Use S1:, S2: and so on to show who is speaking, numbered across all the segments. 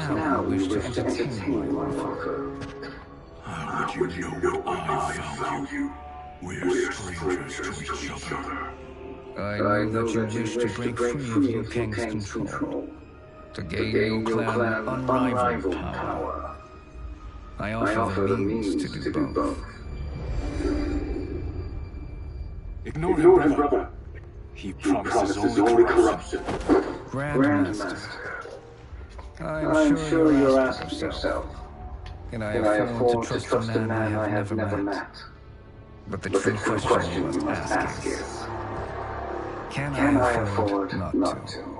S1: now you wish to entertain my offer.
S2: How would you know what I value? We're strangers to each other.
S1: I know that you wish to break free of Liu Kang's control, to gain your clan unrivaled power. I offer the means to do both.
S2: Ignore him, brother. He promises only corruption.
S1: Grandmaster, I'm sure you're asking yourself, can I afford to trust a man I have never met? But the true question you must ask is, can I afford not to?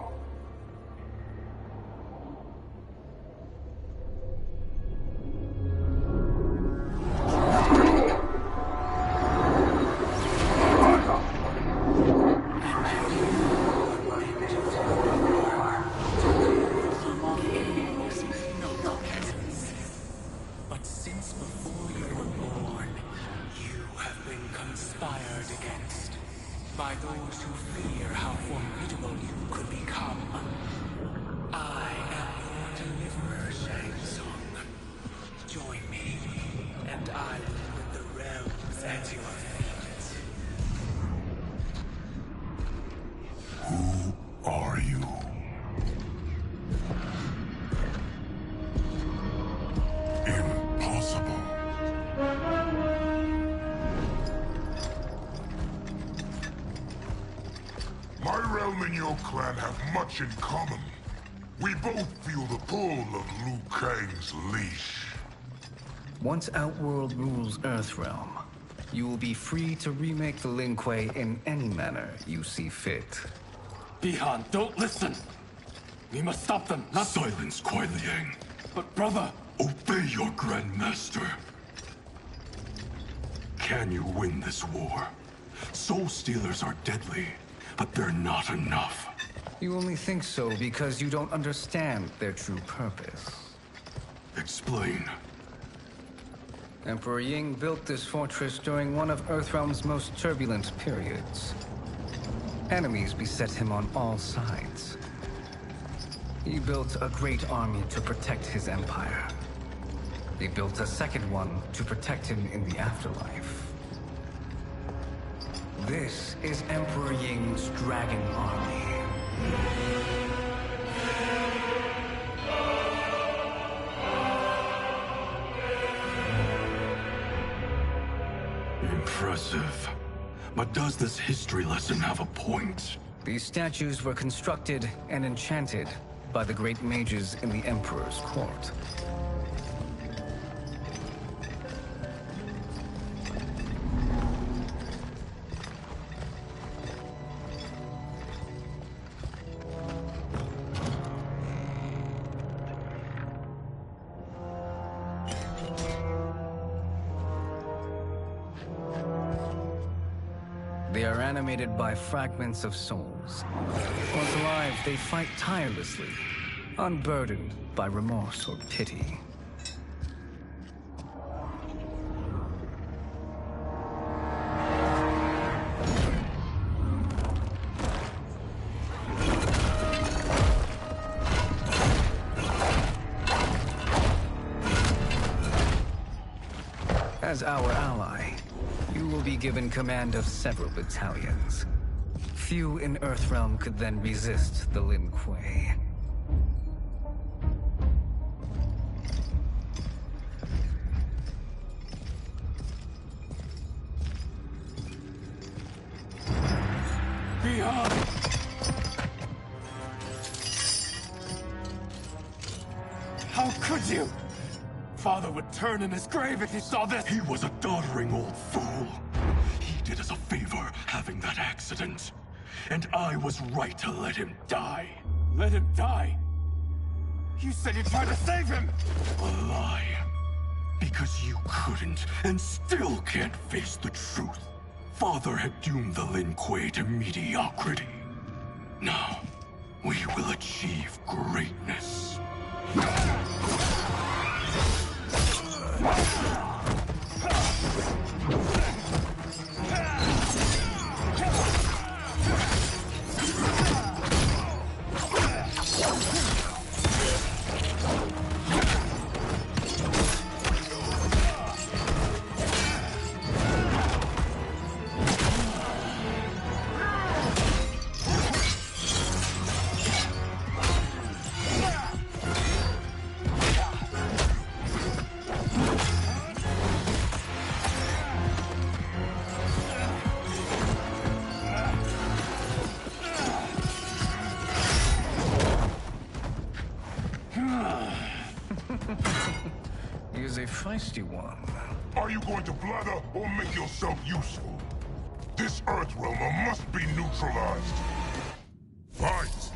S3: But since before you were born, you have been conspired against by those who fear how formidable you could become. I am your deliverer, Shang Tsung. Join me, and I will put the realms at your feet.
S2: Who are you? Impossible.
S4: My realm and your clan have much in common. We both feel the pull of Liu Kang's leash.
S1: Once Outworld rules Earthrealm, you will be free to remake the Lin Kuei in any manner you see fit.
S5: Bihan, don't listen! We must stop them, not—
S2: Silence, Kuai Liang.
S5: But brother!
S2: Obey your Grandmaster. Can you win this war? Soul Stealers are deadly, but they're not enough.
S1: You only think so because you don't understand their true purpose.
S2: Explain.
S1: Emperor Ying built this fortress during one of Earthrealm's most turbulent periods. Enemies beset him on all sides. He built a great army to protect his empire. He built a second one to protect him in the afterlife. This is Emperor Ying's Dragon Army.
S2: Impressive. But does this history lesson have a point?
S1: These statues were constructed and enchanted by the great mages in the Emperor's court. They are animated by fragments of souls. Once alive, they fight tirelessly, unburdened by remorse or pity. As our ally, you will be given command of several battalions. Few in Earthrealm could then resist the Lin Kuei.
S5: Bihan! How could you? Father would turn in his grave if he saw this!
S2: He was a doddering old fool. He did us a favor having that accident. And I was right to let him die.
S5: Let him die? You said you tried to save him!
S2: A lie. Because you couldn't and still can't face the truth. Father had doomed the Lin Kuei to mediocrity. Now, we will achieve greatness.
S1: He is a feisty one.
S4: Are you going to blather or make yourself useful? This Earthrealmer must be neutralized. Fight!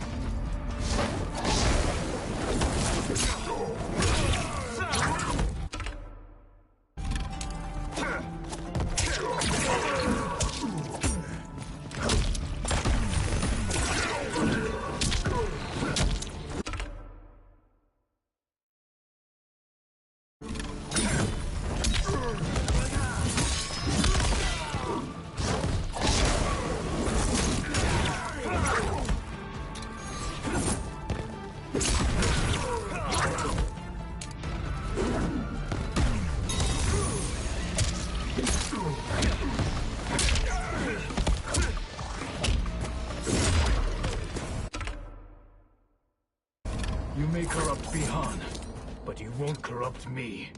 S5: You may corrupt Bihan, but you won't corrupt me.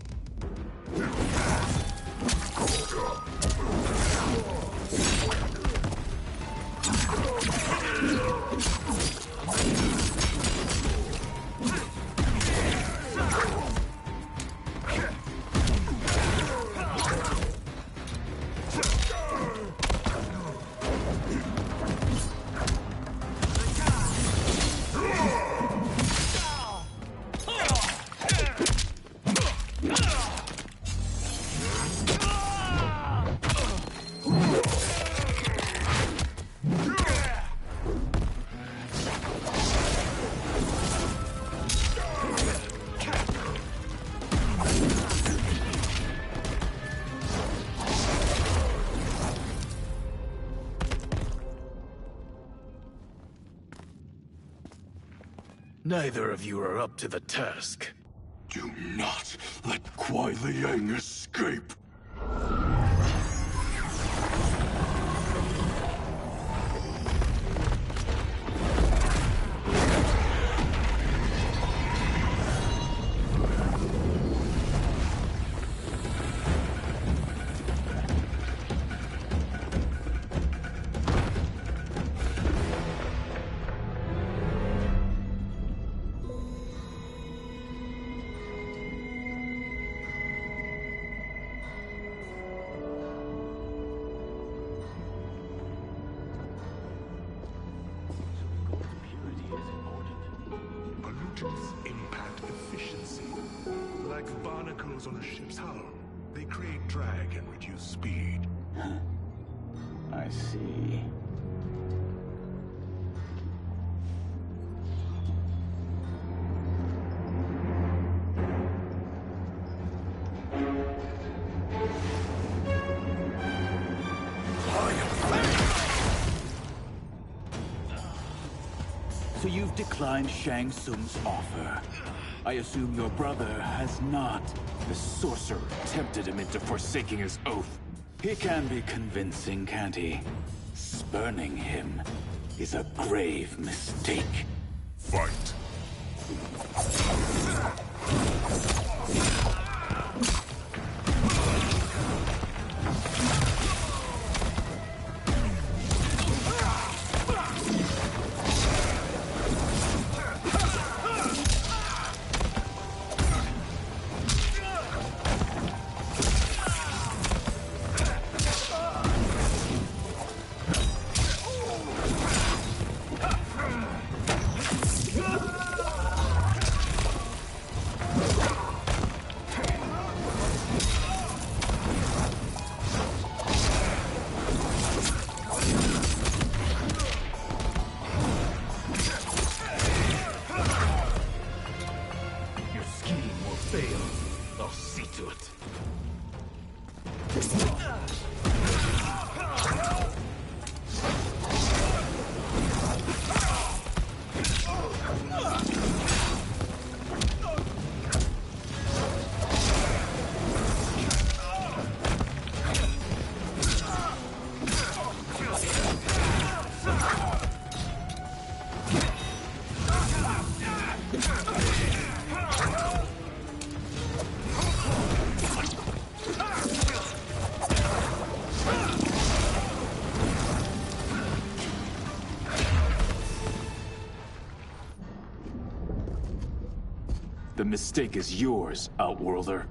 S5: Neither of you are up to the task.
S2: Do not let Kuai Liang escape.
S6: Pollutants impact efficiency. Like barnacles on a ship's hull, they create drag and reduce speed.
S7: I see. So you've declined Shang Tsung's offer. I assume your brother has not. The sorcerer tempted him into forsaking his oath. He can be convincing, can't he? Spurning him is a grave mistake.
S4: Fight!
S5: I'll see to it.
S7: The mistake is yours, Outworlder.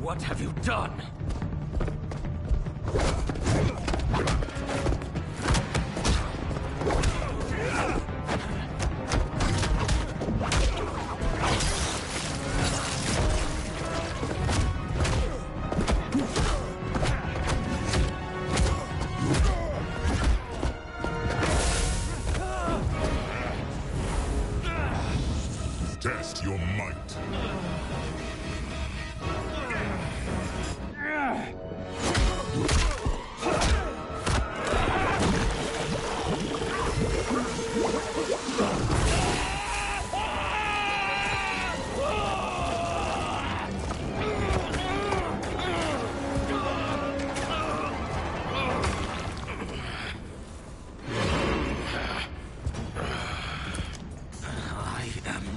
S3: What have you done?
S4: Test your might.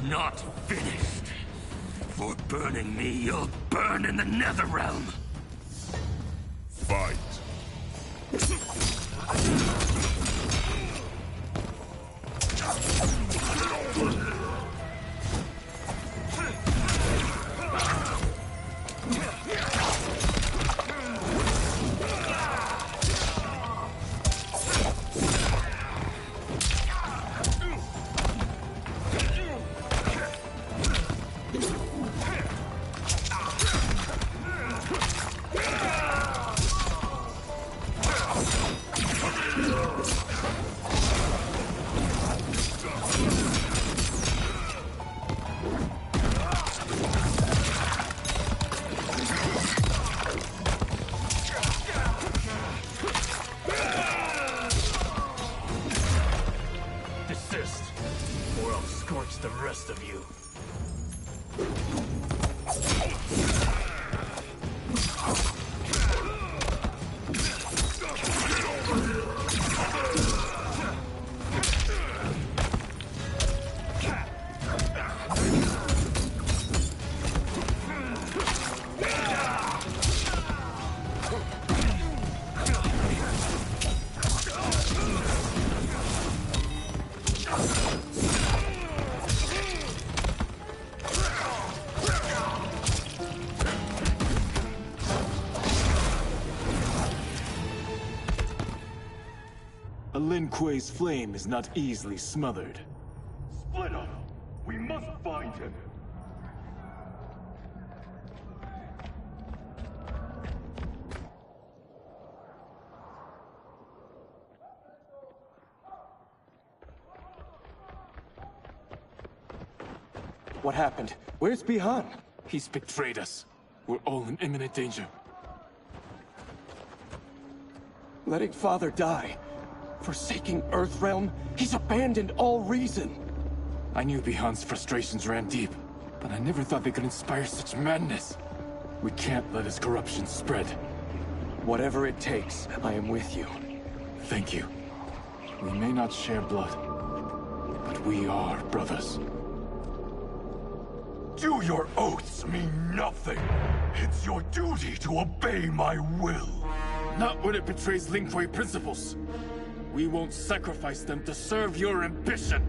S3: Not finished. For burning me, you'll burn in the Netherrealm.
S4: Fight.
S3: Desist, or I'll scorch the rest of you.
S7: A Lin Kuei's flame is not easily smothered.
S6: Split up! We must find him!
S5: What happened? Where's Bihan?
S7: He's betrayed us. We're all in imminent danger.
S5: Letting Father die. Forsaking Earthrealm? He's abandoned all reason.
S7: I knew Bihan's frustrations ran deep, but I never thought they could inspire such madness. We can't let his corruption spread.
S5: Whatever it takes, I am with you.
S7: Thank you. We may not share blood, but we are brothers.
S2: Do your oaths mean nothing? It's your duty to obey my will.
S7: Not when it betrays Lin Kuei principles. We won't sacrifice them to serve your ambition.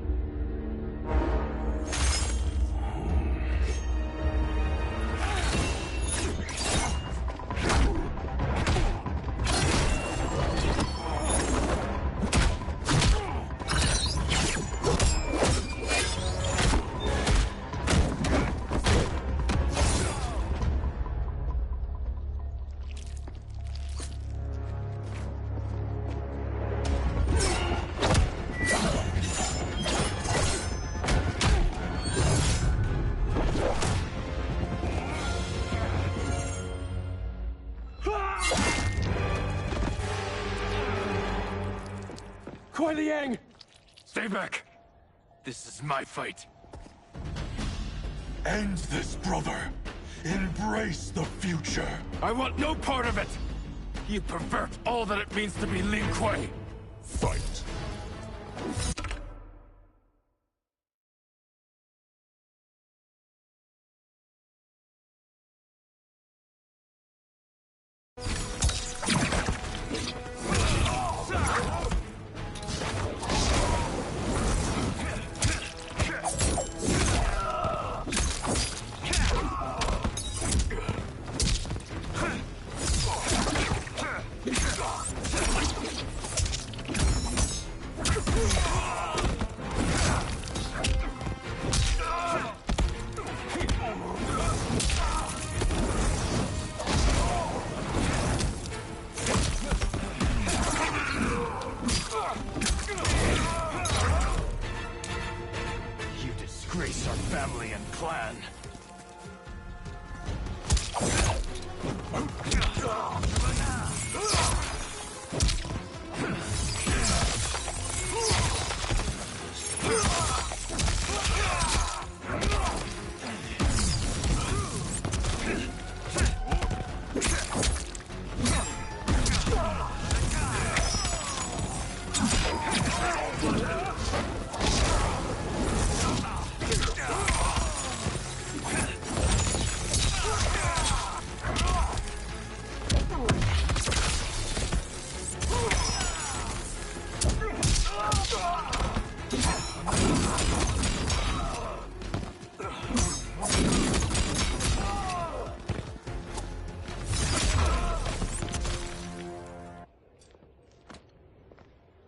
S5: Kuei Liang!
S3: Stay back. This is my fight.
S2: End this, brother. Embrace the future.
S3: I want no part of it. You pervert all that it means to be Lin Kuei.
S4: Fight.
S5: family and clan.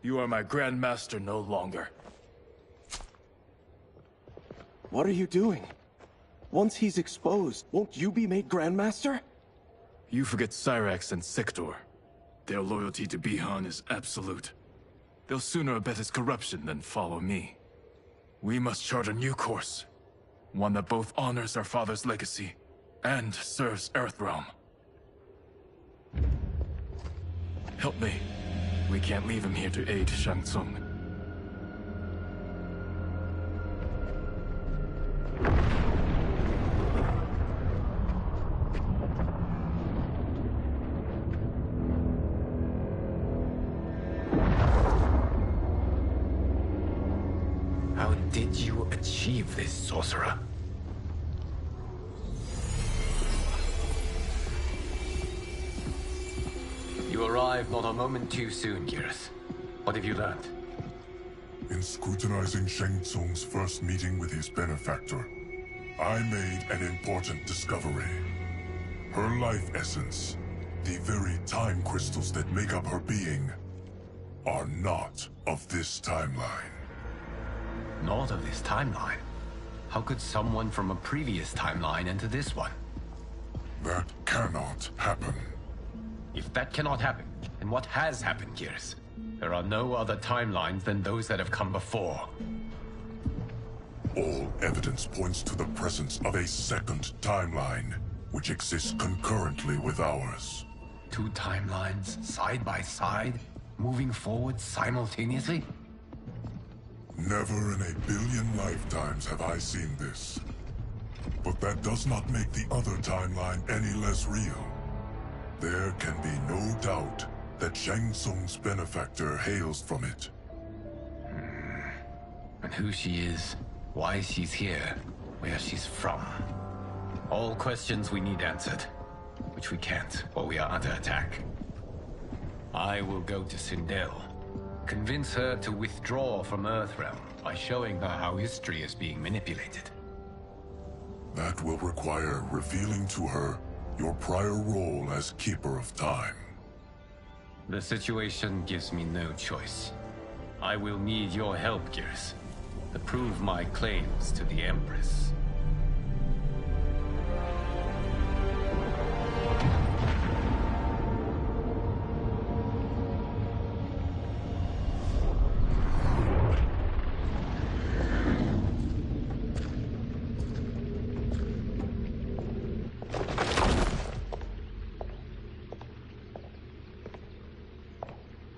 S5: You are my Grandmaster no longer.
S8: What are you doing? Once he's exposed, won't you be made Grandmaster?
S5: You forget Cyrax and Sector. Their loyalty to Bihan is absolute. They'll sooner abet his corruption than follow me. We must chart a new course. One that both honors our father's legacy and serves Earthrealm. Help me. We can't leave him here to aid Shang Tsung.
S3: How did you achieve this, sorcerer? You arrived not a moment too soon, Geras. What have you learned?
S4: In scrutinizing Shang Tsung's first meeting with his benefactor, I made an important discovery. Her life essence, the very time crystals that make up her being, are not of this timeline.
S3: Not of this timeline? How could someone from a previous timeline enter this one?
S4: That cannot happen.
S3: If that cannot happen, then what has happened, Geras? There are no other timelines than those that have come before.
S4: All evidence points to the presence of a second timeline, which exists concurrently with ours.
S3: Two timelines, side by side, moving forward simultaneously?
S4: Never in a billion lifetimes have I seen this. But that does not make the other timeline any less real. There can be no doubt that Shang Tsung's benefactor hails from it.
S3: And who she is, why she's here, where she's from. All questions we need answered, which we can't, or we are under attack. I will go to Sindel, convince her to withdraw from Earthrealm by showing her how history is being manipulated.
S4: That will require revealing to her your prior role as Keeper of Time.
S3: The situation gives me no choice. I will need your help, Geras, to prove my claims to the Empress.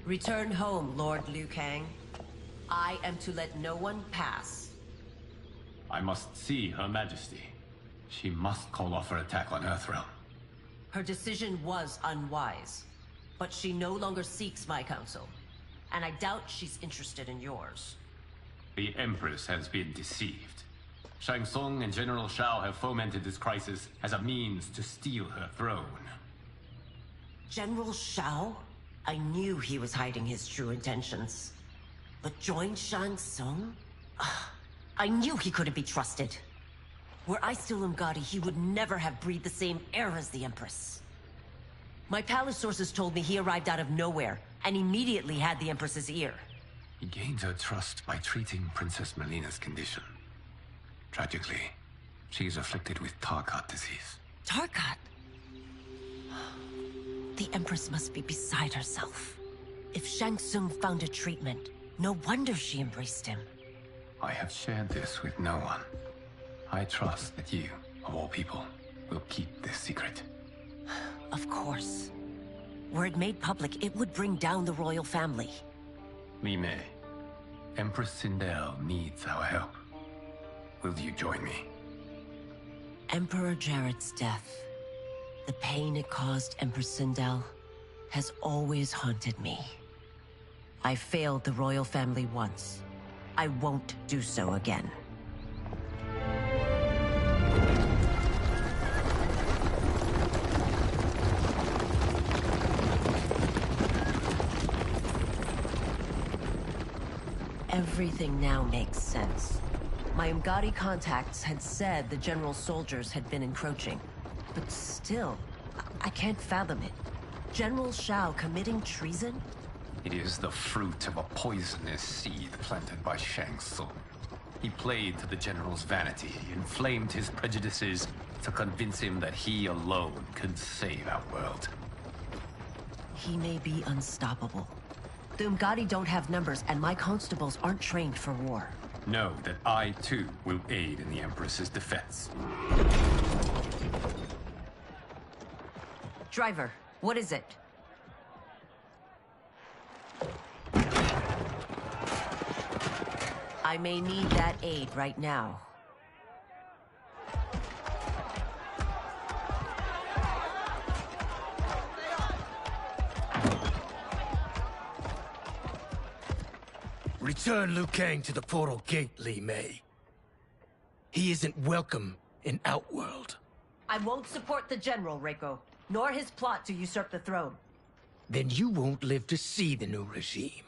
S9: Return home, Lord Liu Kang. I am to let no one pass.
S3: I must see Her Majesty. She must call off her attack on Earthrealm.
S9: Her decision was unwise, but she no longer seeks my counsel, and I doubt she's interested in yours.
S3: The Empress has been deceived. Shang Tsung and General Shao have fomented this crisis as a means to steal her throne.
S9: General Shao? I knew he was hiding his true intentions. But join Shang Tsung? I knew he couldn't be trusted. Were I still Umgadi, he would never have breathed the same air as the Empress. My palace sources told me he arrived out of nowhere, and immediately had the Empress's ear.
S3: He gained her trust by treating Princess Melina's condition. Tragically, she is afflicted with Tarkat disease.
S9: Tarkat? The Empress must be beside herself. If Shang Tsung found a treatment, no wonder she embraced him.
S3: I have shared this with no one.
S10: I trust that you, of all people, will keep this secret.
S9: Of course. Were it made public, it would bring down the royal family.
S10: Li Mei, Empress Sindel needs our help. Will you join me?
S9: Emperor Jarrett's death, the pain it caused Empress Sindel, has always haunted me. I failed the royal family once. I won't do so again. Everything now makes sense. My Umgadi contacts had said the general's soldiers had been encroaching. But still, I can't fathom it. General Shao committing treason?
S10: It is the fruit of a poisonous seed planted by Shang Tsung. He played to the general's vanity, inflamed his prejudices to convince him that he alone could save our world.
S9: He may be unstoppable. The Umgadi don't have numbers, and my constables aren't trained for war.
S10: Know that I, too, will aid in the Empress's defense.
S9: Driver, what is it? I may need that aid right now.
S11: Return Liu Kang to the portal gate, Li Mei. He isn't welcome in Outworld.
S9: I won't support the General, Reiko, nor his plot to usurp the throne.
S11: Then you won't live to see the new regime.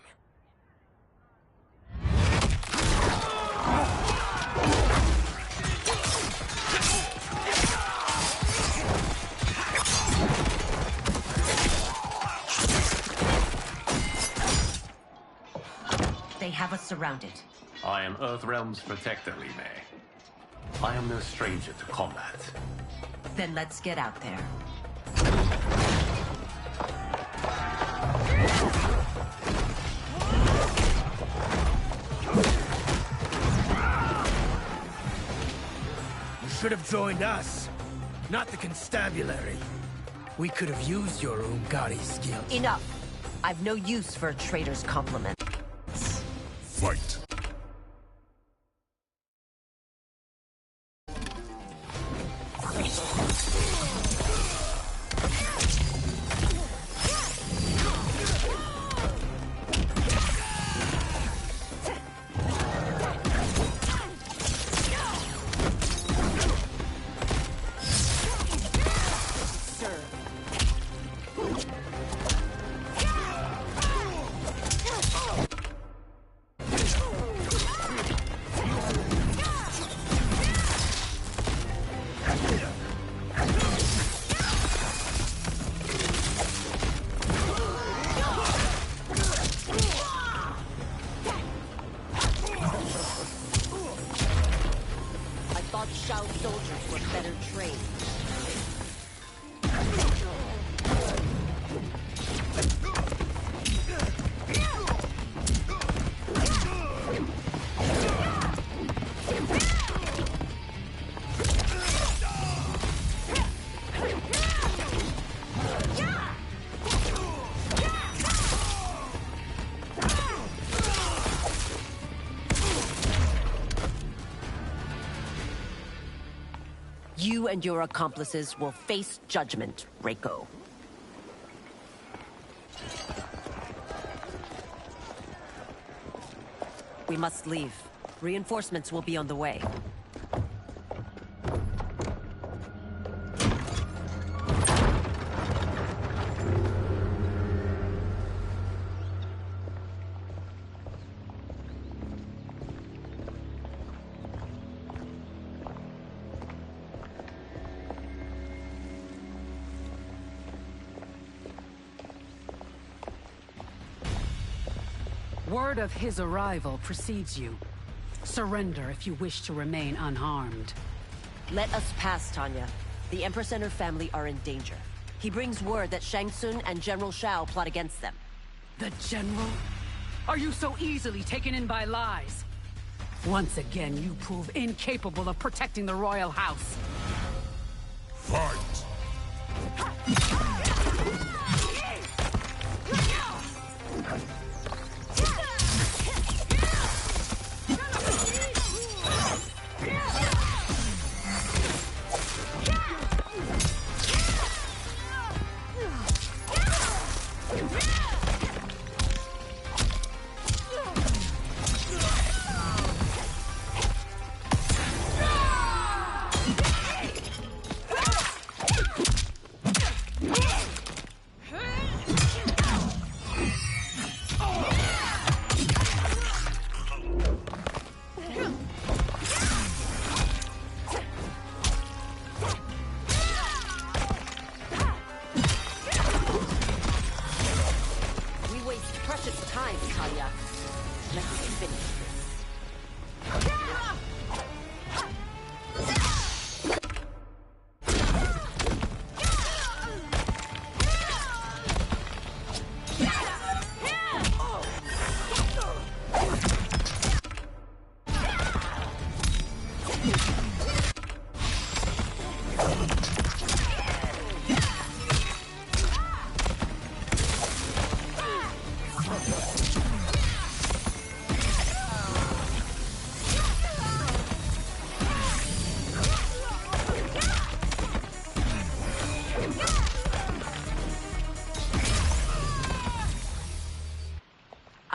S9: They have us surrounded.
S10: I am Earthrealm's protector, Li Mei. I am no stranger to combat.
S9: Then let's get out there.
S11: You should have joined us, not the constabulary. We could have used your Umgadi skills.
S9: Enough! I've no use for a traitor's compliment.
S4: Fight!
S9: You and your accomplices will face judgment, Reiko. We must leave. Reinforcements will be on the way.
S12: Word of his arrival precedes you. Surrender if you wish to remain unharmed.
S9: Let us pass, Tanya. The Empress and her family are in danger. He brings word that Shang Tsung and General Shao plot against them.
S12: The General? Are you so easily taken in by lies? Once again, you prove incapable of protecting the royal house.
S4: Fight!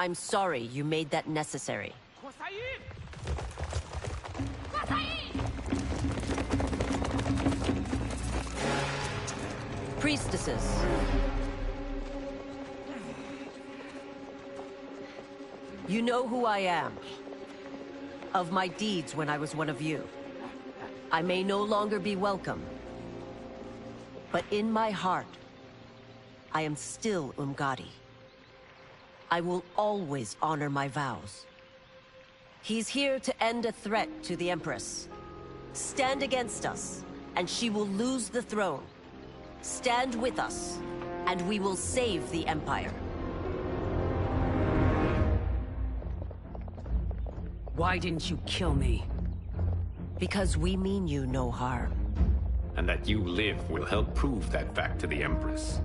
S9: I'm sorry you made that necessary. Priestesses. You know who I am. Of my deeds when I was one of you. I may no longer be welcome. But in my heart, I am still Umgadi. I will always honor my vows. He's here to end a threat to the Empress. Stand against us, and she will lose the throne. Stand with us, and we will save the Empire.
S12: Why didn't you kill me?
S9: Because we mean you no harm.
S10: And that you live will help prove that fact to the Empress.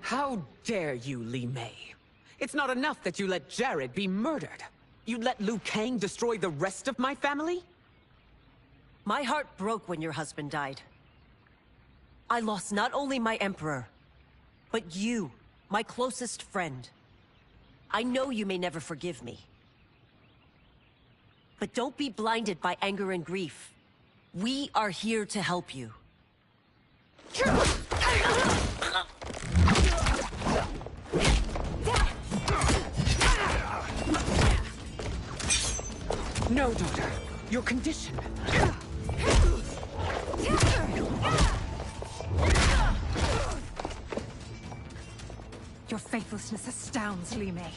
S13: How dare you, Li Mei? It's not enough that you let Jared be murdered. You'd let Liu Kang destroy the rest of my family?
S9: My heart broke when your husband died. I lost not only my Emperor, but you, my closest friend. I know you may never forgive me. But don't be blinded by anger and grief. We are here to help you.
S13: No, daughter. Your condition.
S14: Your faithlessness astounds, Li Mei.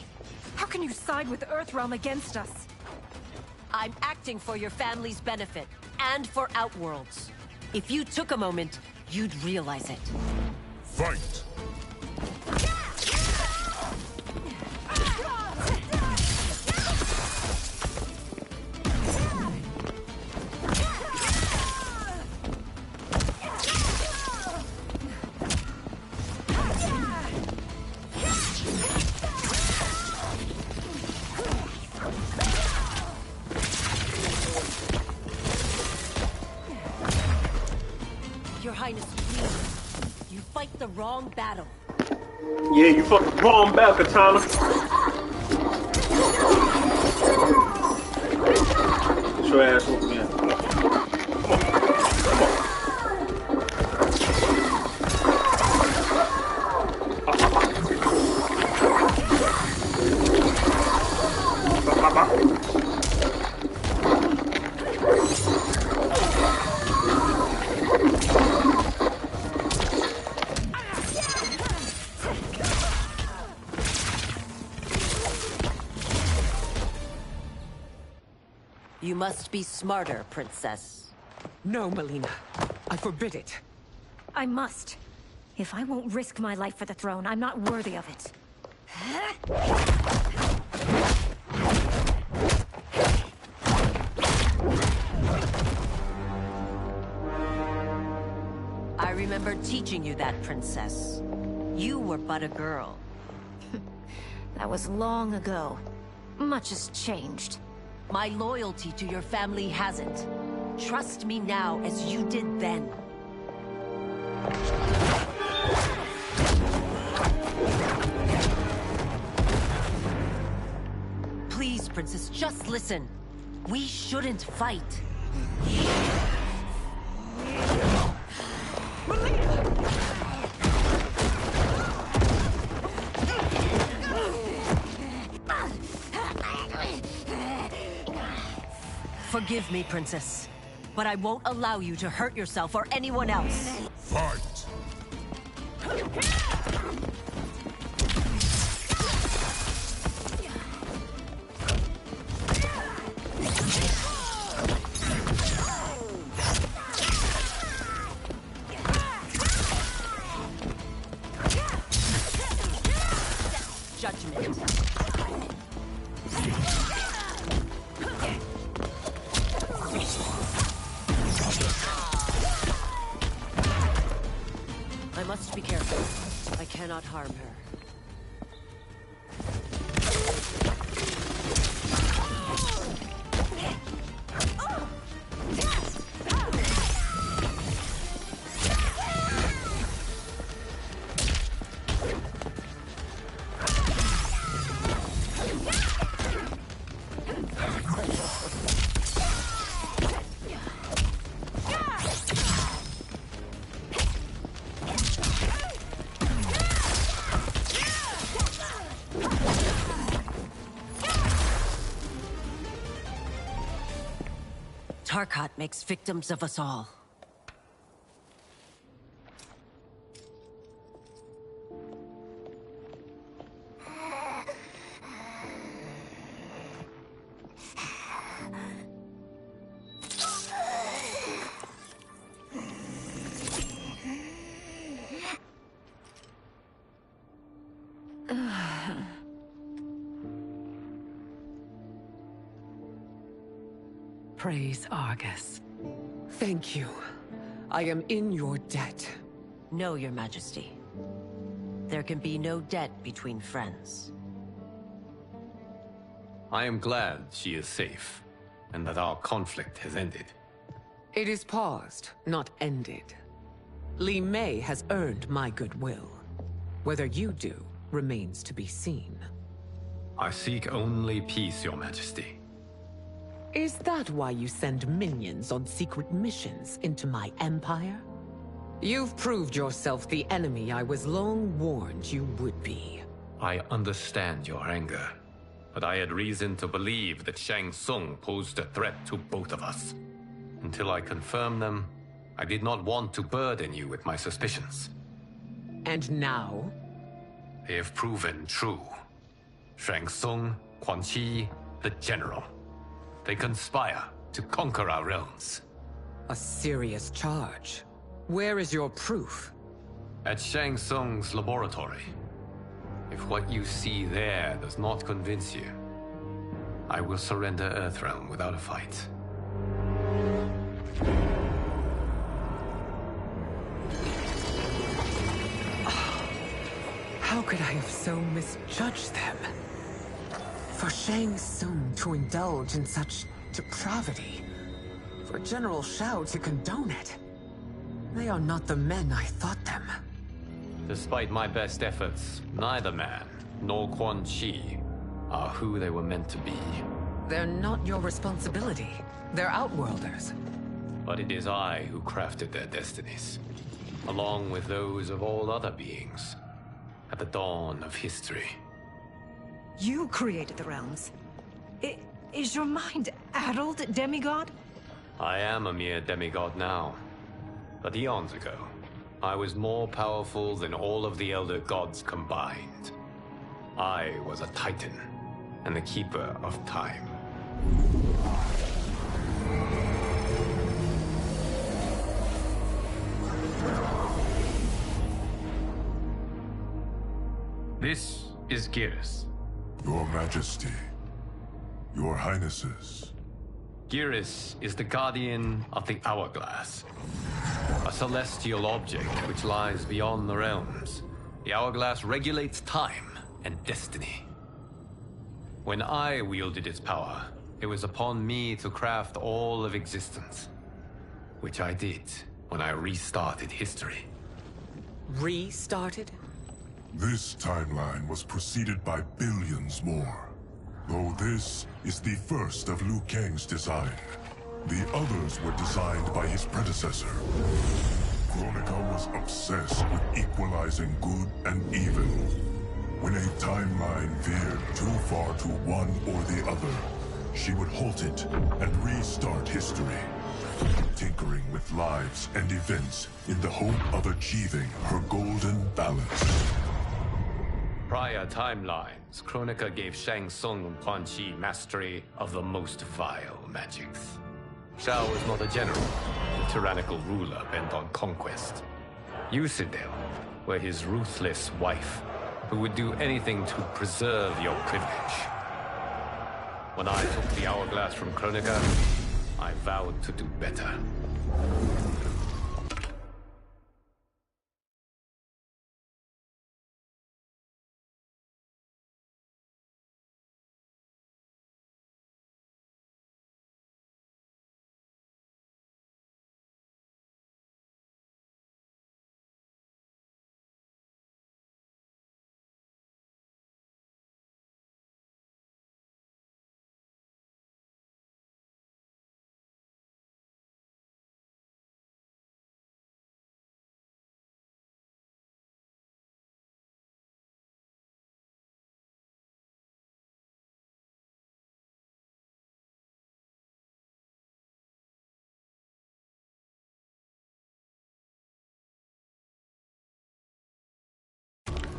S14: How can you side with Earthrealm against us?
S9: I'm acting for your family's benefit, and for Outworlds. If you took a moment, you'd realize it.
S4: Fight!
S9: Your Highness, please. You fight the wrong battle.
S8: Yeah, you fucking wrong battle, Katana. Get your ass whooped, man. Come on.
S9: You must be smarter, Princess.
S13: No, Melina. I forbid it.
S14: I must. If I won't risk my life for the throne, I'm not worthy of it.
S9: I remember teaching you that, Princess. You were but a girl.
S14: That was long ago. Much has changed.
S9: My loyalty to your family hasn't. Trust me now as you did then. Please, Princess, just listen. We shouldn't fight. Forgive me, Princess, but I won't allow you to hurt yourself or anyone else.
S4: Fight!
S9: Judgment. I must be careful. I cannot harm her. Tarkat makes victims of us all.
S13: Praise Argus. Thank you. I am in your debt.
S9: No, Your Majesty. There can be no debt between friends.
S10: I am glad she is safe, and that our conflict has ended.
S13: It is paused, not ended. Li Mei has earned my goodwill. Whether you do remains to be seen.
S10: I seek only peace, Your Majesty.
S13: Is that why you send minions on secret missions into my empire? You've proved yourself the enemy I was long warned you would be.
S10: I understand your anger, but I had reason to believe that Shang Tsung posed a threat to both of us. Until I confirmed them, I did not want to burden you with my suspicions.
S13: And now?
S10: They have proven true. Shang Tsung, Quan Chi, the General. They conspire to conquer our realms.
S13: A serious charge. Where is your proof?
S10: At Shang Tsung's laboratory. If what you see there does not convince you, I will surrender Earthrealm without a fight.
S13: How could I have so misjudged them? For Shang Tsung to indulge in such depravity, for General Shao to condone it, they are not the men I thought them.
S10: Despite my best efforts, neither man nor Quan Chi are who they were meant to be.
S13: They're not your responsibility. They're Outworlders.
S10: But it is I who crafted their destinies, along with those of all other beings, at the dawn of history.
S14: You created the realms. Is your mind addled, demigod?
S10: I am a mere demigod now. But eons ago, I was more powerful than all of the Elder Gods combined. I was a Titan, and the Keeper of Time. This is Geras.
S4: Your Majesty. Your Highnesses.
S10: Geras is the guardian of the Hourglass. A celestial object which lies beyond the realms. The Hourglass regulates time and destiny. When I wielded its power, it was upon me to craft all of existence. Which I did when I restarted history.
S13: Restarted?
S4: This timeline was preceded by billions more. Though this is the first of Liu Kang's design. The others were designed by his predecessor. Kronika was obsessed with equalizing good and evil. When a timeline veered too far to one or the other, she would halt it and restart history, tinkering with lives and events in the hope of achieving her golden balance.
S10: Prior timelines, Kronika gave Shang Tsung and Quan Chi mastery of the most vile magics. Shao was not a general, a tyrannical ruler bent on conquest. Yusidel were his ruthless wife, who would do anything to preserve your privilege. When I took the Hourglass from Kronika, I vowed to do better.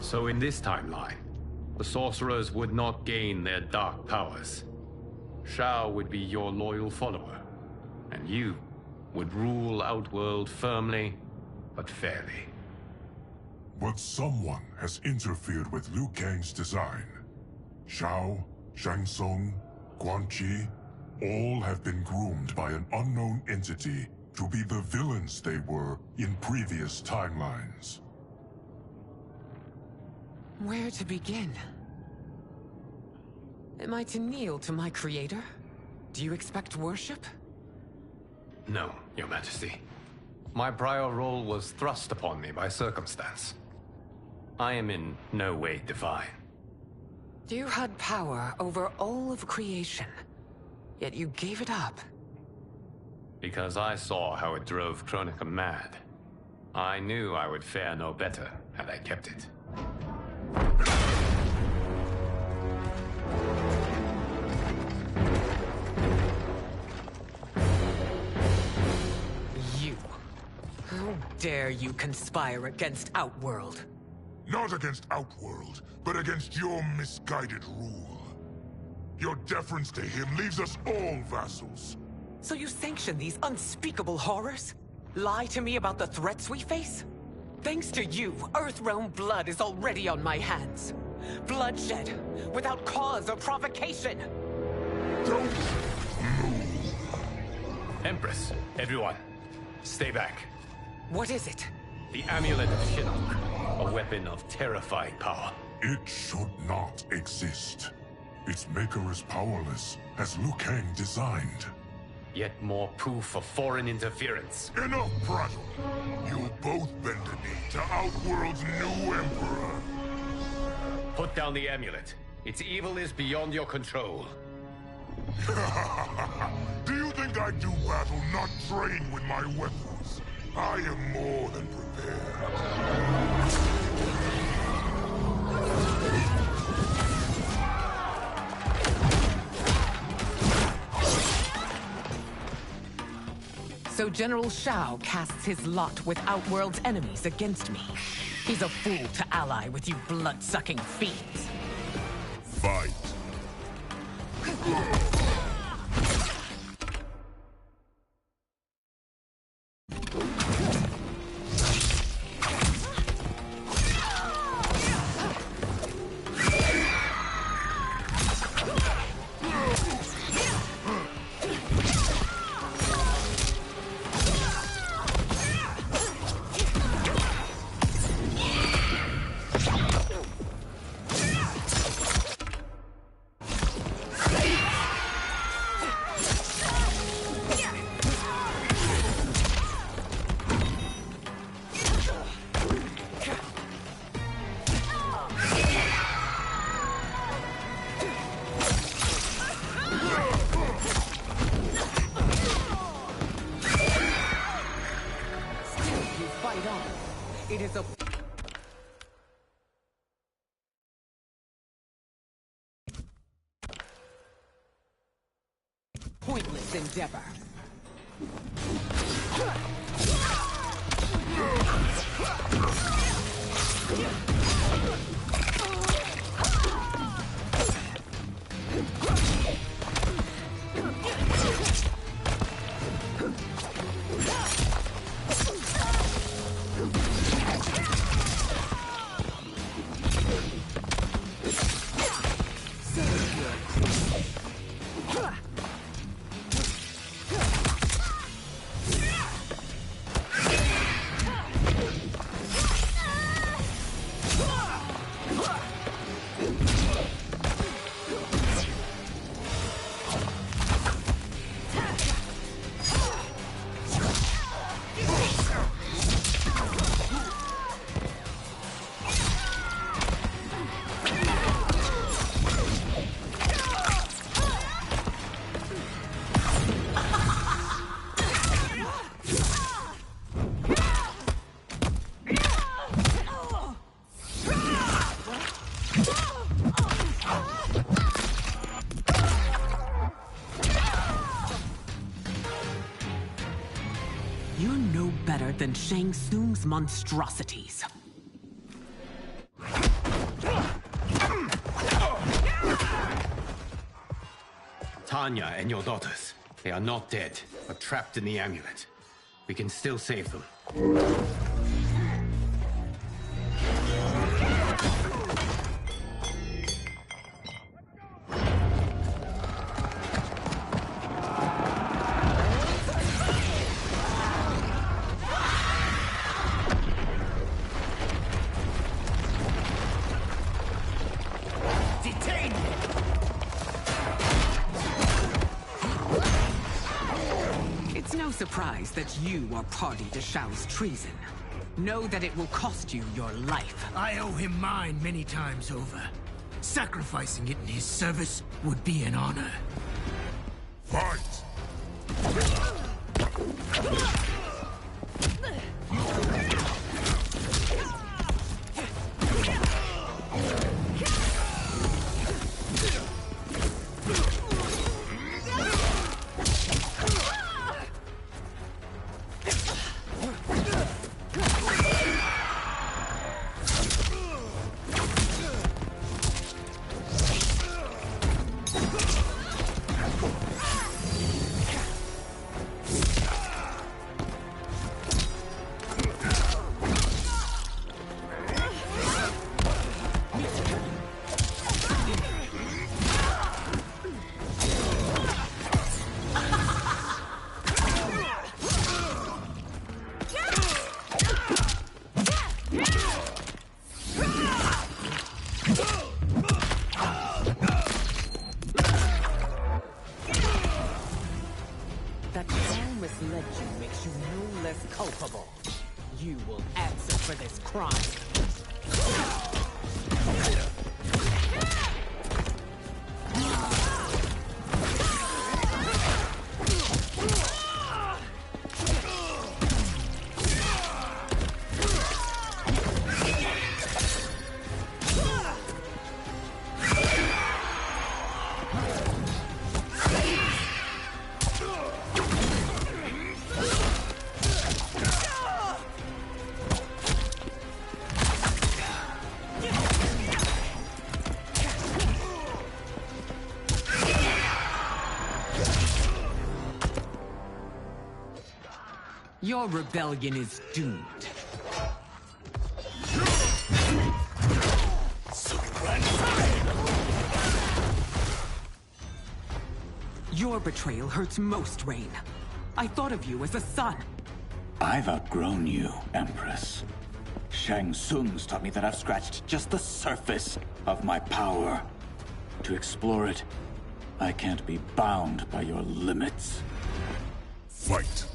S10: So in this timeline, the sorcerers would not gain their dark powers. Shao would be your loyal follower, and you would rule Outworld firmly, but fairly.
S4: But someone has interfered with Liu Kang's design. Shao, Shang Tsung, Quan Chi, all have been groomed by an unknown entity to be the villains they were in previous timelines.
S13: Where to begin? Am I to kneel to my creator? Do you expect worship?
S10: No, Your Majesty. My prior role was thrust upon me by circumstance. I am in no way divine.
S13: You had power over all of creation, yet you gave it up.
S10: Because I saw how it drove Kronika mad. I knew I would fare no better had I kept it.
S13: You. How dare you conspire against Outworld?
S4: Not against Outworld, but against your misguided rule. Your deference to him leaves us all vassals.
S13: So you sanction these unspeakable horrors? Lie to me about the threats we face? Thanks to you, Earthrealm blood is already on my hands. Bloodshed, without cause or provocation.
S4: Don't move.
S10: Empress, everyone, stay back.
S13: What is it?
S10: The Amulet of Shinnok, a weapon of terrifying power.
S4: It should not exist. Its maker is powerless, as Liu Kang designed.
S10: Yet more proof of foreign interference.
S4: Enough prattle! You'll both bend a knee to Outworld's new emperor.
S10: Put down the amulet. Its evil is beyond your control.
S4: Do you think I do battle not trained with my weapons? I am more than prepared.
S13: So General Shao casts his lot with Outworld's enemies against me. He's a fool to ally with you blood-sucking fiends.
S4: Fight.
S13: It is a pointless endeavor. You're no better than Shang Tsung's monstrosities.
S10: Tanya and your daughters, they are not dead, but trapped in the amulet. We can still save them.
S13: It's no surprise that you are party to Shao's treason. Know that it will cost you your life.
S11: I owe him mine many times over. Sacrificing it in his service would be an honor.
S4: Fight!
S13: That Shao misled you makes you no less culpable. You will answer for this crime. Your rebellion is doomed. Your betrayal hurts most, Rain. I thought of you as a son.
S7: I've outgrown you, Empress. Shang Tsung's taught me that I've scratched just the surface of my power. To explore it, I can't be bound by your limits.
S4: Fight!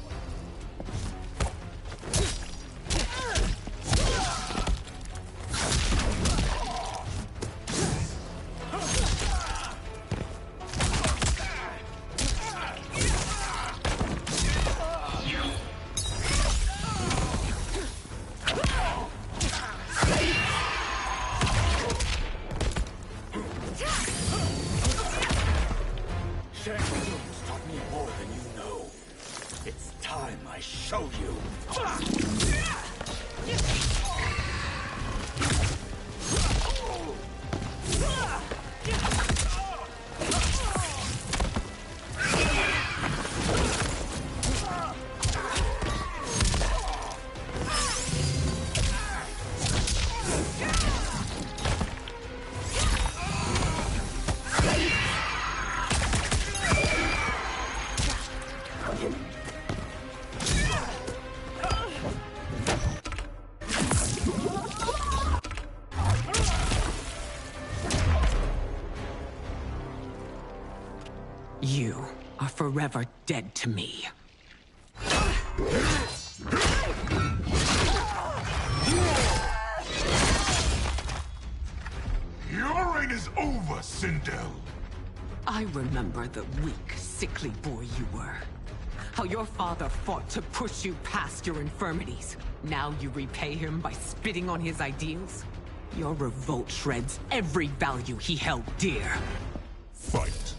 S13: You are forever dead to me.
S4: Your reign is over, Sindel.
S13: I remember the weak, sickly boy you were. How your father fought to push you past your infirmities. Now you repay him by spitting on his ideals? Your revolt shreds every value he held dear.
S4: Fight.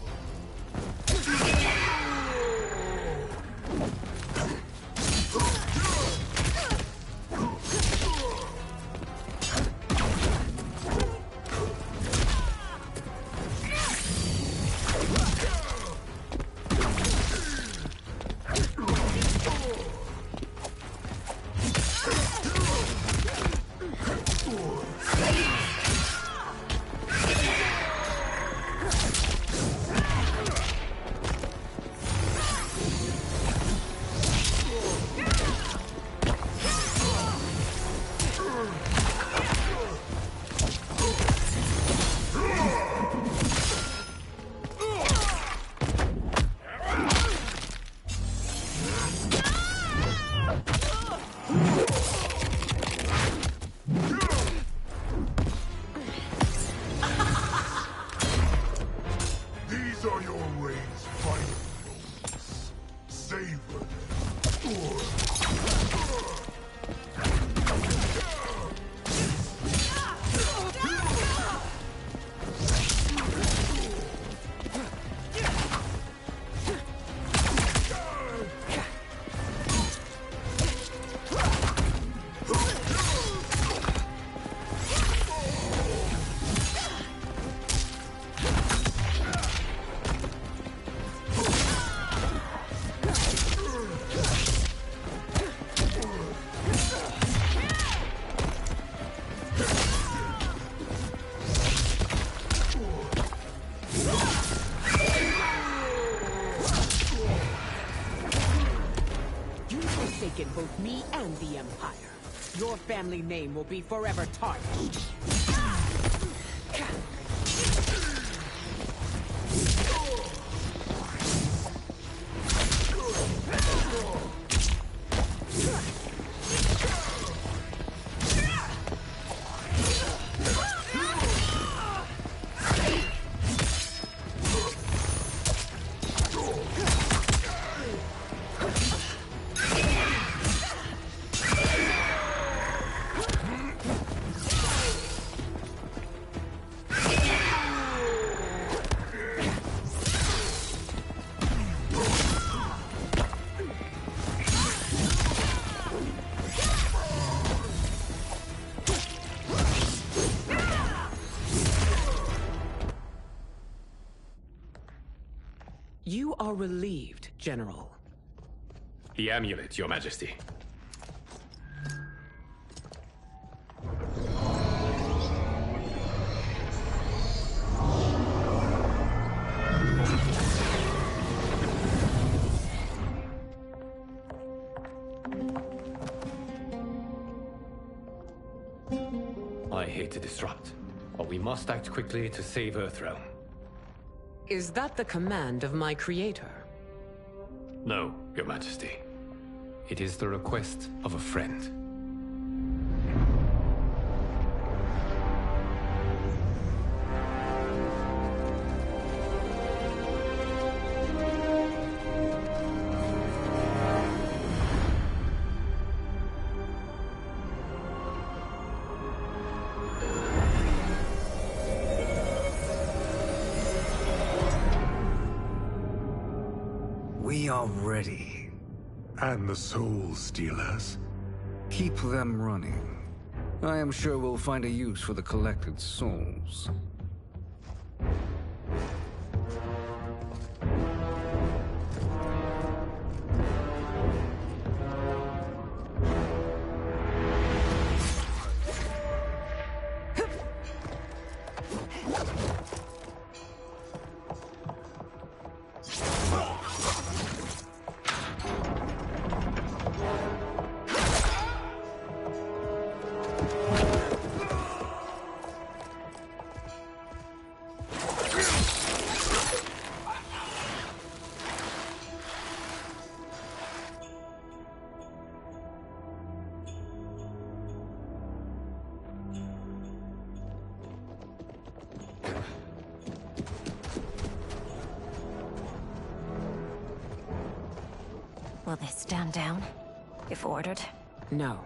S4: These are your reign's final moments. Savor them.
S13: Both me and the Empire. Your family name will be forever tarnished. You are relieved, General.
S10: The amulet, Your Majesty. I hate to disrupt, but we must act quickly to save Earthrealm.
S13: Is that the command of my creator?
S10: No, Your Majesty. It is the request of a friend.
S1: We are ready.
S6: And the Soul Stealers?
S1: Keep them running. I am sure we'll find a use for the collected souls.
S14: Will they stand down, if ordered?
S13: No.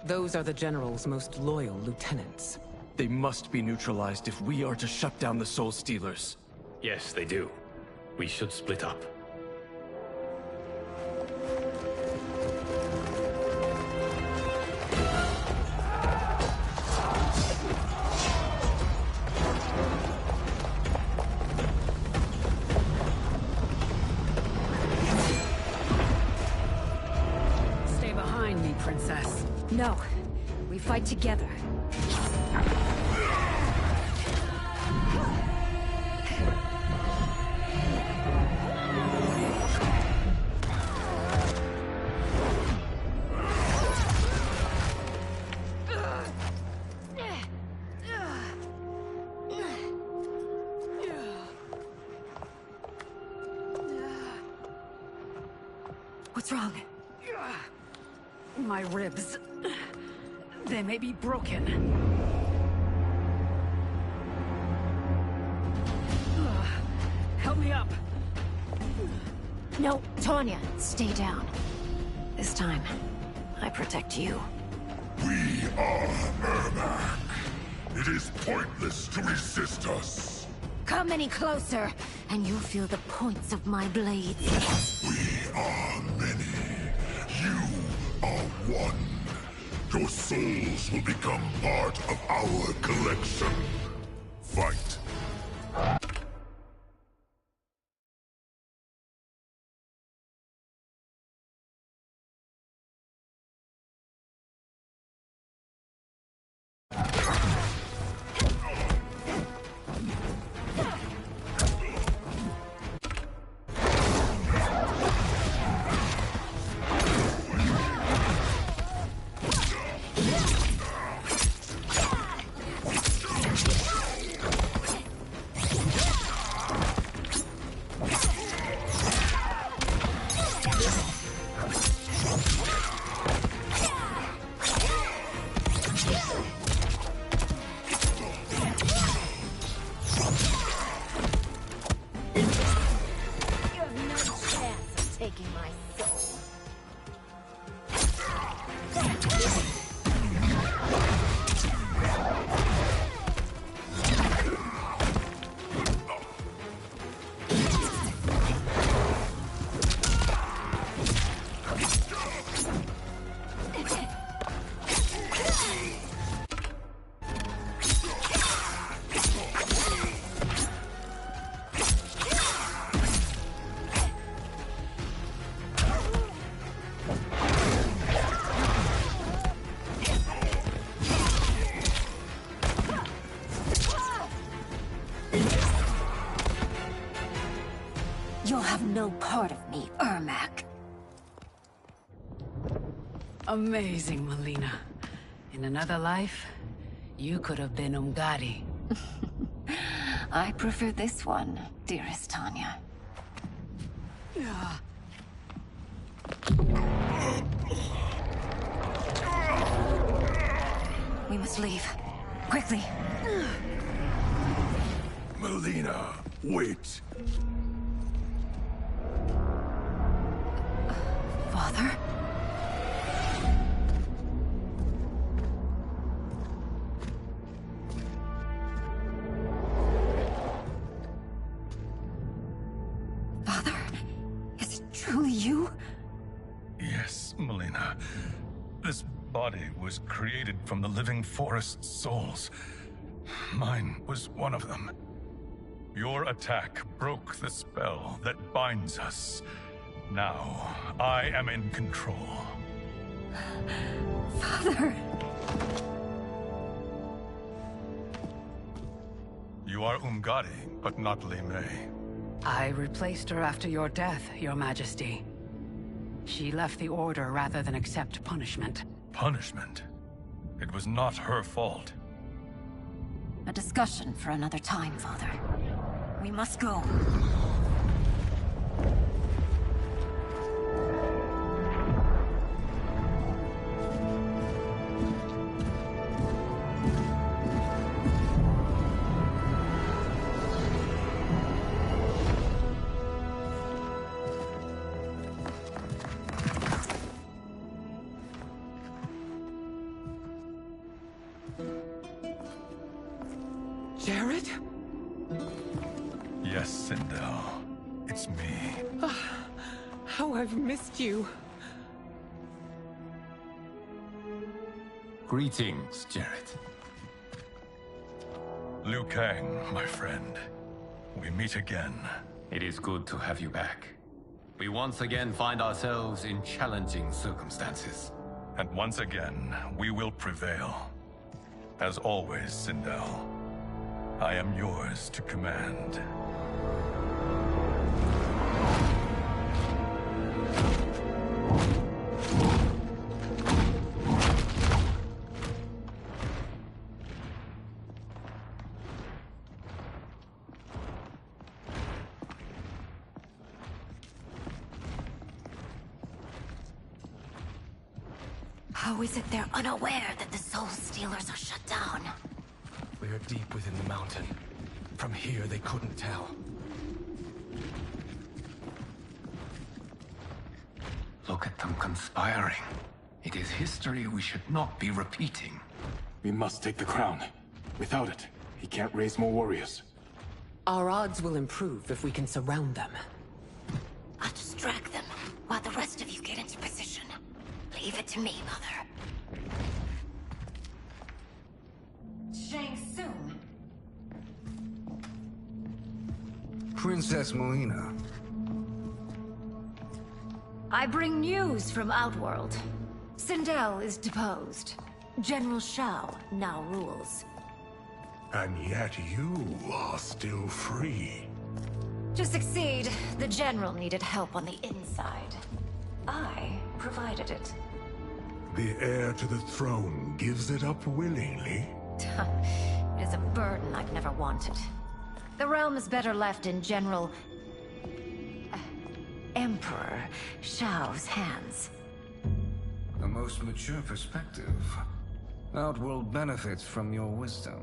S13: Those are the General's most loyal lieutenants.
S8: They must be neutralized if we are to shut down the Soul Stealers.
S15: Yes, they do. We should split up.
S12: Stay behind me, Princess.
S14: No. We fight together. What's wrong?
S12: My ribs. They may be broken. Help me up.
S14: No, Tanya, stay down. This time, I protect you.
S4: We are Ermac. It is pointless to resist us.
S14: Come any closer, and you'll feel the points of my blades.
S4: We are many. You are one. Your souls will become part of our collection. Fight.
S14: You'll have no part of me, Ermac.
S12: Amazing, Melina. In another life, you could have been Umgadi.
S14: I prefer this one, dearest Tanya. We must leave. Quickly.
S4: Melina, wait.
S14: Father? Father? Is it truly you?
S6: Yes, Melina. This body was created from the living forest's souls. Mine was one of them. Your attack broke the spell that binds us. Now, I am in control.
S14: Father!
S6: You are Umgadi, but not Li Mei.
S12: I replaced her after your death, Your Majesty. She left the Order rather than accept punishment.
S6: Punishment? It was not her fault.
S14: A discussion for another time, Father. We must go.
S13: Jared?
S6: Yes, Sindel. It's me.
S13: How I've missed you.
S10: Greetings, Jared.
S6: Liu Kang, my friend. We meet again.
S10: It is good to have you back. We once again find ourselves in challenging circumstances.
S6: And once again, we will prevail. As always, Sindel, I am yours to command.
S14: How is it they're unaware that the Soul Stealers are shut down?
S11: We are deep within the mountain. From here, they couldn't tell.
S10: Look at them conspiring. It is history we should not be repeating.
S8: We must take the crown. Without it, he can't raise more warriors.
S13: Our odds will improve if we can surround them.
S14: I'll distract them while the rest of you get into position. Leave it to me, Mother.
S9: Shang Tsung.
S1: Princess Melina.
S14: I bring news from Outworld. Sindel is deposed. General Shao now rules.
S16: And yet you are still free.
S14: To succeed, the General needed help on the inside. I provided it.
S16: The heir to the throne gives it up willingly.
S14: It is a burden I've never wanted. The realm is better left in General... Emperor Shao's hands.
S1: A most mature perspective. Outworld benefits from your wisdom.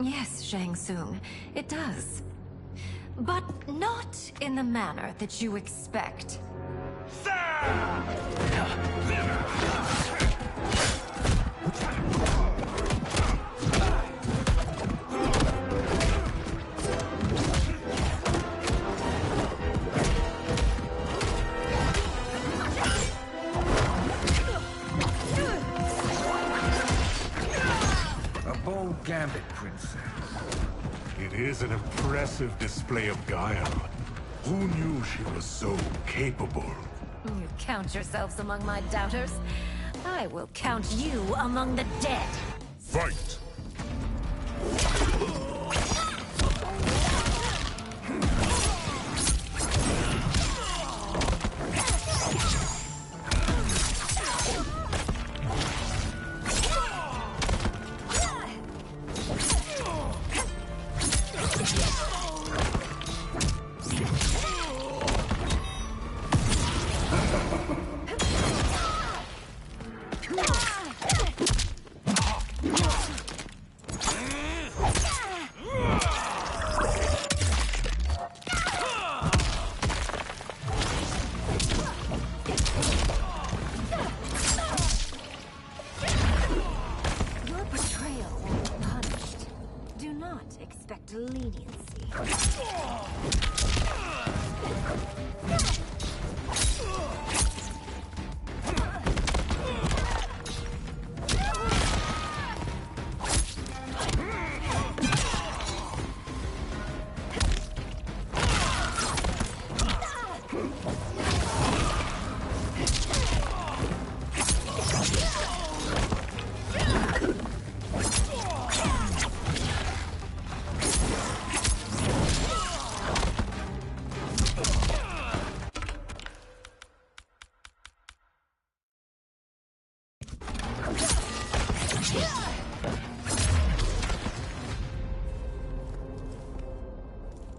S14: Yes, Shang Tsung, it does. But not in the manner that you expect.
S1: A bold gambit, Princess.
S16: It is an impressive display of guile. Who knew she was so capable?
S14: You count yourselves among my doubters. I will count you among the dead.
S16: Fight!
S14: Your betrayal will be punished. Do not expect leniency.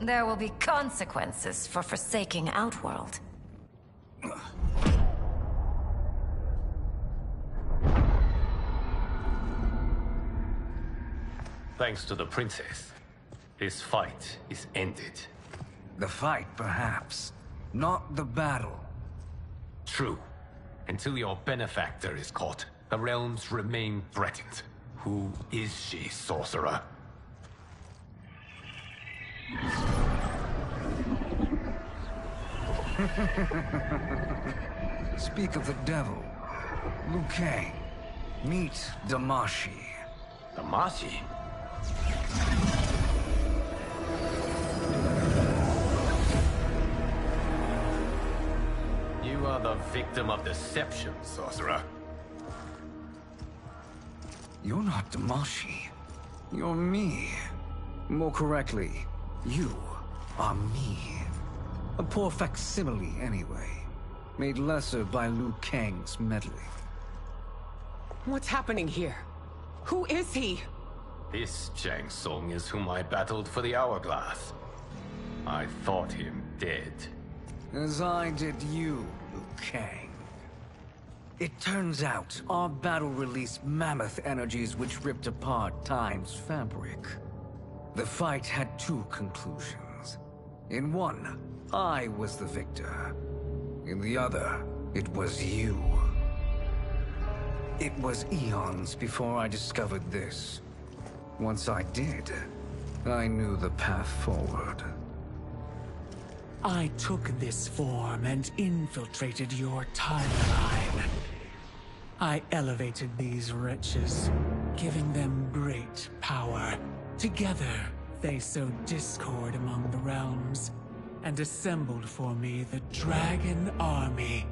S14: There will be consequences for forsaking Outworld.
S10: Thanks to the princess, this fight is ended.
S1: The fight, perhaps. Not the battle.
S10: True. Until your benefactor is caught, the realms remain threatened. Who is she, sorcerer?
S1: Speak of the devil. Liu Kang. Meet Damashi.
S15: Damashi? You are the victim of deception, sorcerer.
S1: You're not Damashi. You're me. More correctly, you are me. A poor facsimile, anyway. Made lesser by Liu Kang's meddling.
S13: What's happening here? Who is he?
S10: This Shang Tsung is whom I battled for the Hourglass. I thought him dead.
S1: As I did you, Liu Kang. It turns out, our battle released mammoth energies which ripped apart time's fabric. The fight had two conclusions. In one, I was the victor. In the other, it was you. It was eons before I discovered this. Once I did, I knew the path forward.
S3: I took this form and infiltrated your timeline. I elevated these wretches, giving them great power. Together, they sowed discord among the realms, and assembled for me the Dragon Army.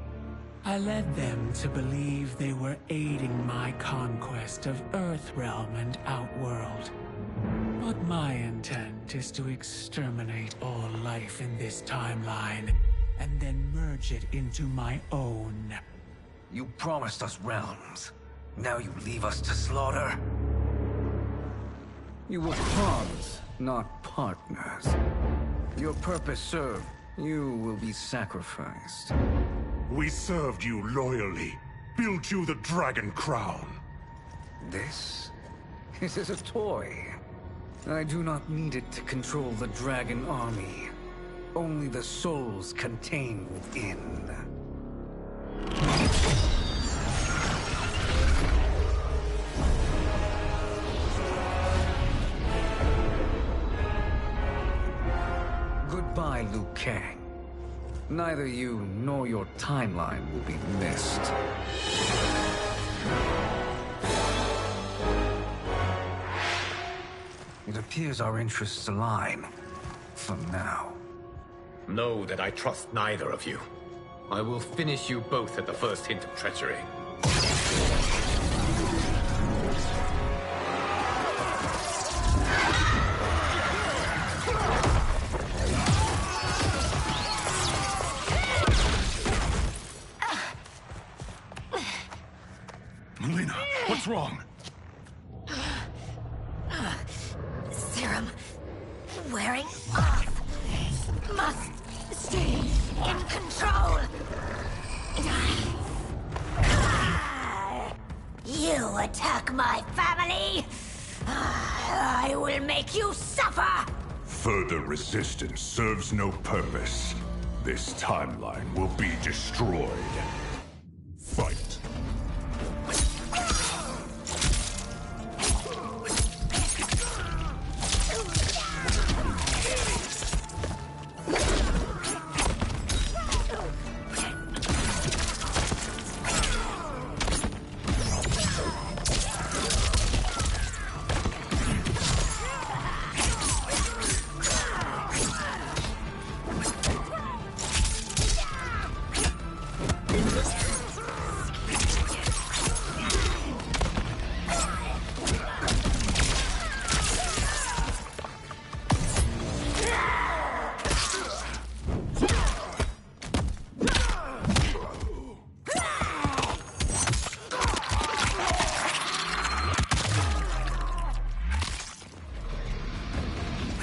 S3: I led them to believe they were aiding my conquest of Earthrealm and Outworld. But my intent is to exterminate all life in this timeline, and then merge it into my own.
S1: You promised us realms. Now you leave us to slaughter? You were pawns, not partners. Your purpose served. You will be sacrificed.
S16: We served you loyally, built you the Dragon Crown.
S1: This? This is a toy. I do not need it to control the Dragon Army. Only the souls contained within. Goodbye, Liu Kang. Neither you nor your timeline will be missed. It appears our interests align. For now.
S15: Know that I trust neither of you. I will finish you both at the first hint of treachery.
S6: Melina, what's wrong?
S14: Serum wearing off. Must stay in control. You attack my family. I will make you suffer.
S16: Further resistance serves no purpose. This timeline will be destroyed. Fight.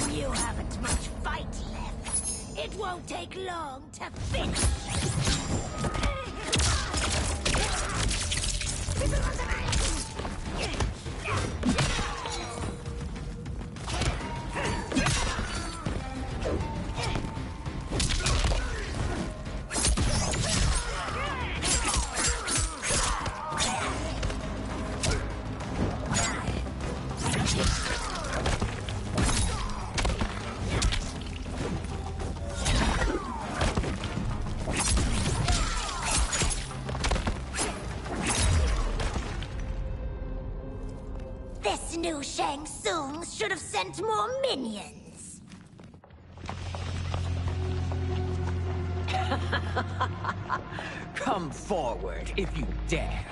S14: You haven't much fight left. It won't take long to finish.
S17: knew Shang Tsung should have sent more minions.
S13: Come forward if you dare.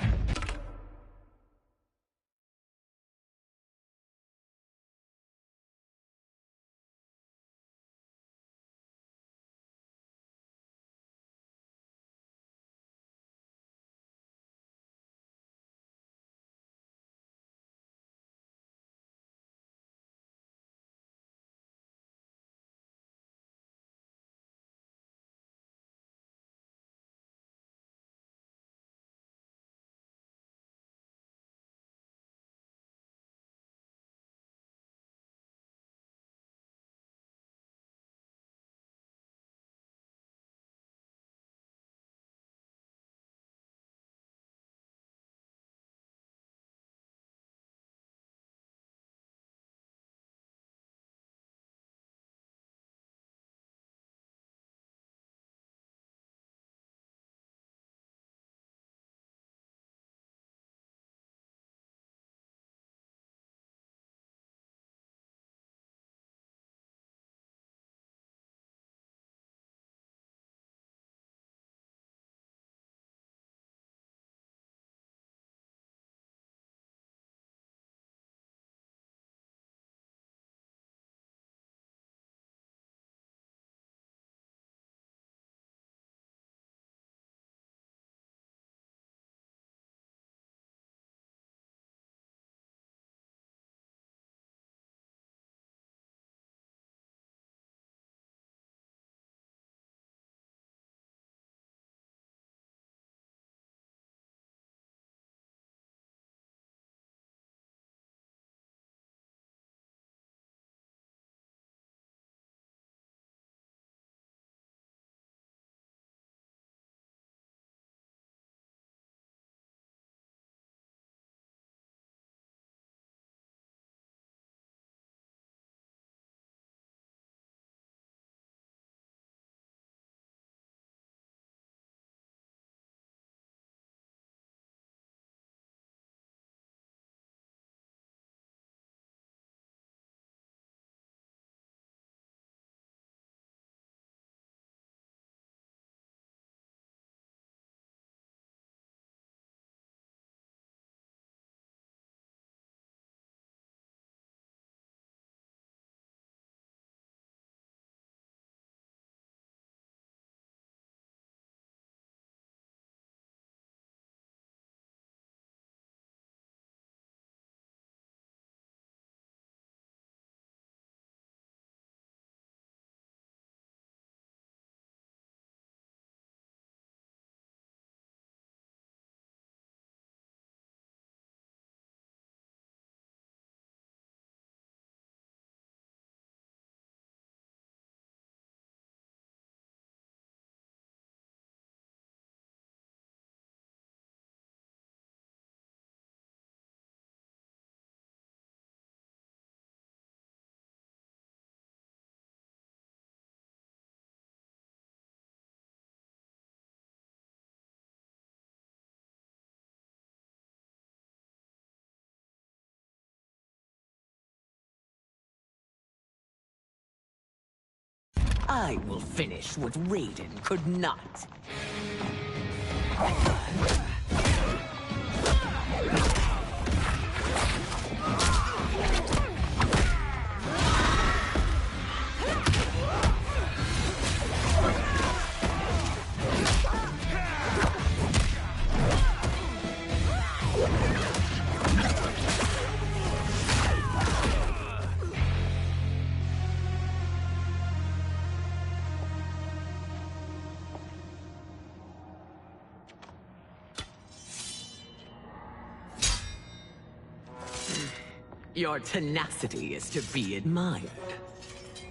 S13: I will finish what Raiden could not. Your tenacity is to be admired.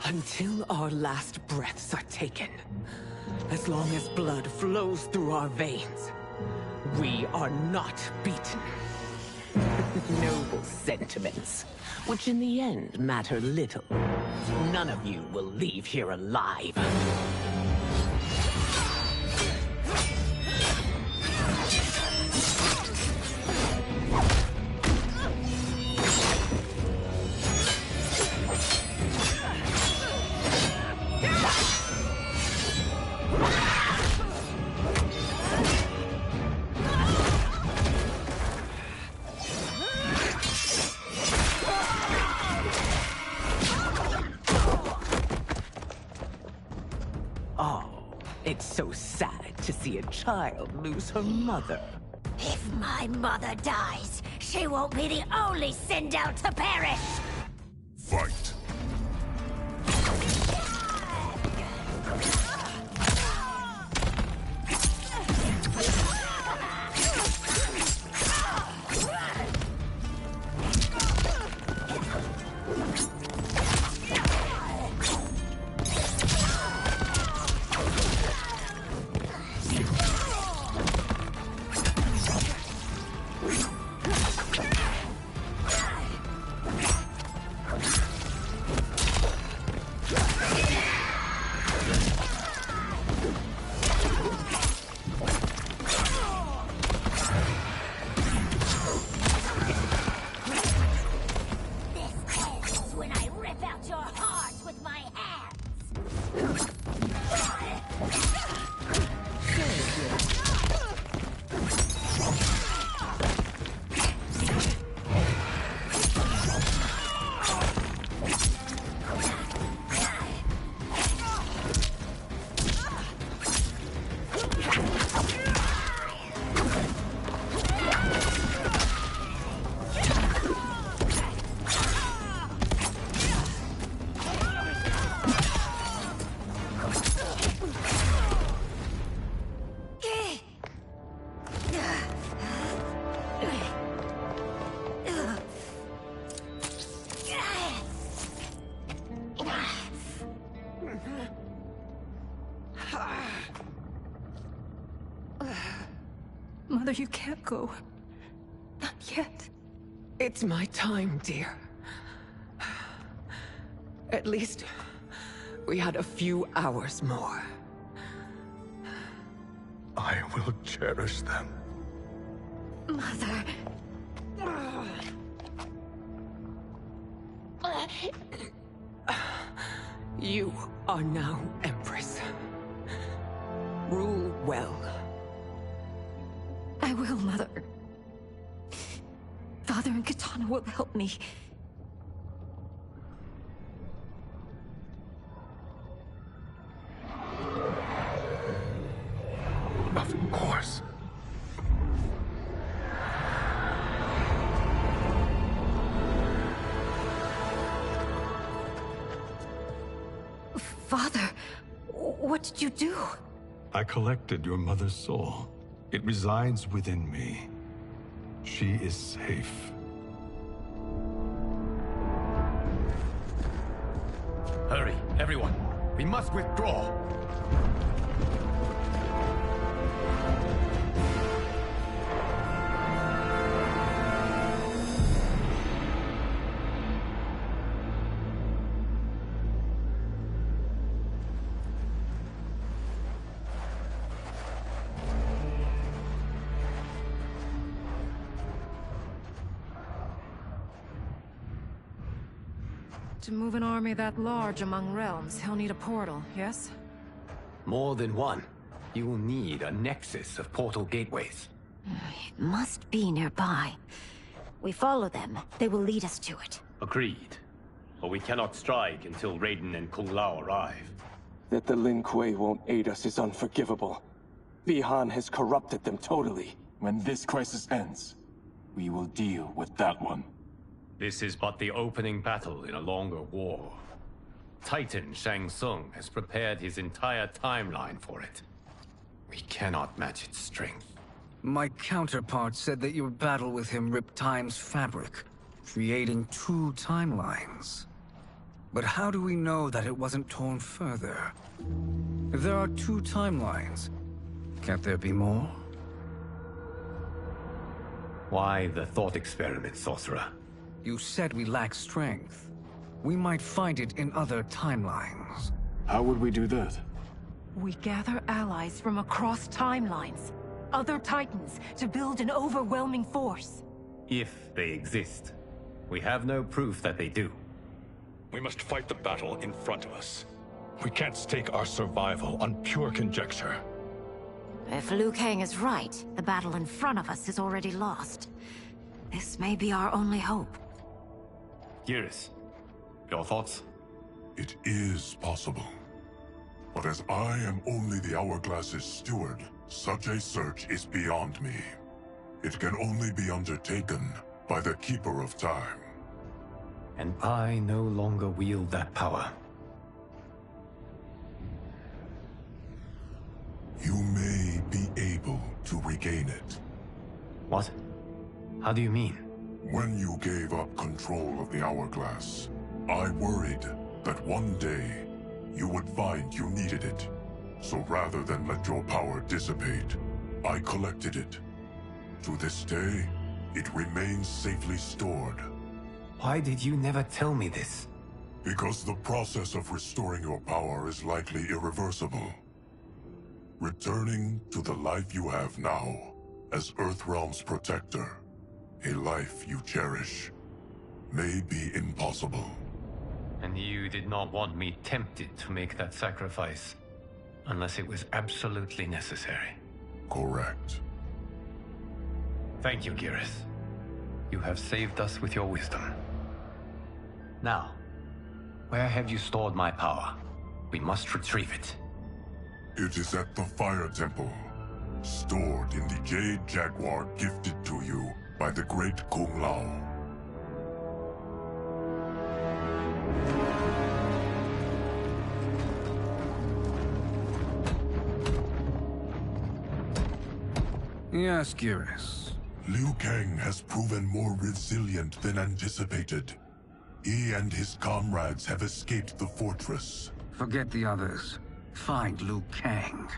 S13: Until our last breaths are taken, as long as blood flows through our veins, we are not beaten. Noble sentiments, which in the end matter little. None of you will leave here alive. It's so sad to see a child lose her mother.
S17: If my mother dies, she won't be the only Sindel to perish!
S4: Fight.
S12: Mother, you can't go. Not yet.
S13: It's my time, dear. At least, we had a few hours more.
S16: I will cherish them.
S17: Mother...
S13: You are now Empress. Rule well.
S14: I will, Mother. Father and Katana will help me.
S16: Of course.
S14: Father, what did you do?
S16: I collected your mother's soul. It resides within me. She is safe.
S15: Hurry, everyone. We must withdraw.
S18: To move an army that large among realms, he'll need a portal, yes?
S15: More than one. You will need a nexus of portal gateways.
S14: It must be nearby. We follow them. They will lead us to it.
S15: Agreed. But we cannot strike until Raiden and Kung Lao arrive.
S8: That the Lin Kuei won't aid us is unforgivable. Bi-Han has corrupted them totally.
S2: When this crisis ends, we will deal with that one.
S15: This is but the opening battle in a longer war. Titan Shang Tsung has prepared his entire timeline for it. We cannot match its strength.
S1: My counterpart said that your battle with him ripped time's fabric, creating two timelines. But how do we know that it wasn't torn further? If there are two timelines, can't there be more?
S15: Why the thought experiment, Sorcerer?
S1: You said we lack strength. We might find it in other timelines.
S2: How would we do that?
S18: We gather allies from across timelines, other Titans, to build an overwhelming force.
S15: If they exist. We have no proof that they do.
S6: We must fight the battle in front of us. We can't stake our survival on pure conjecture.
S14: If Liu Kang is right, the battle in front of us is already lost. This may be our only hope.
S15: Geras, your thoughts?
S4: It is possible. But as I am only the Hourglass's steward, such a search is beyond me. It can only be undertaken by the Keeper of Time.
S15: And I no longer wield that power.
S4: You may be able to regain it.
S15: What? How do you mean?
S4: When you gave up control of the Hourglass, I worried that one day you would find you needed it. So rather than let your power dissipate, I collected it. To this day, it remains safely stored.
S15: Why did you never tell me this?
S4: Because the process of restoring your power is likely irreversible. Returning to the life you have now, as Earthrealm's protector, a life you cherish, may be impossible.
S15: And you did not want me tempted to make that sacrifice, unless it was absolutely necessary.
S4: Correct.
S15: Thank you, Geras. You have saved us with your wisdom. Now, where have you stored my power? We must retrieve it.
S4: It is at the Fire Temple, stored in the Jade Jaguar gifted to you by the great Kung Lao.
S1: Yes, Geras.
S4: Liu Kang has proven more resilient than anticipated. He and his comrades have escaped the fortress.
S1: Forget the others. Find Liu Kang.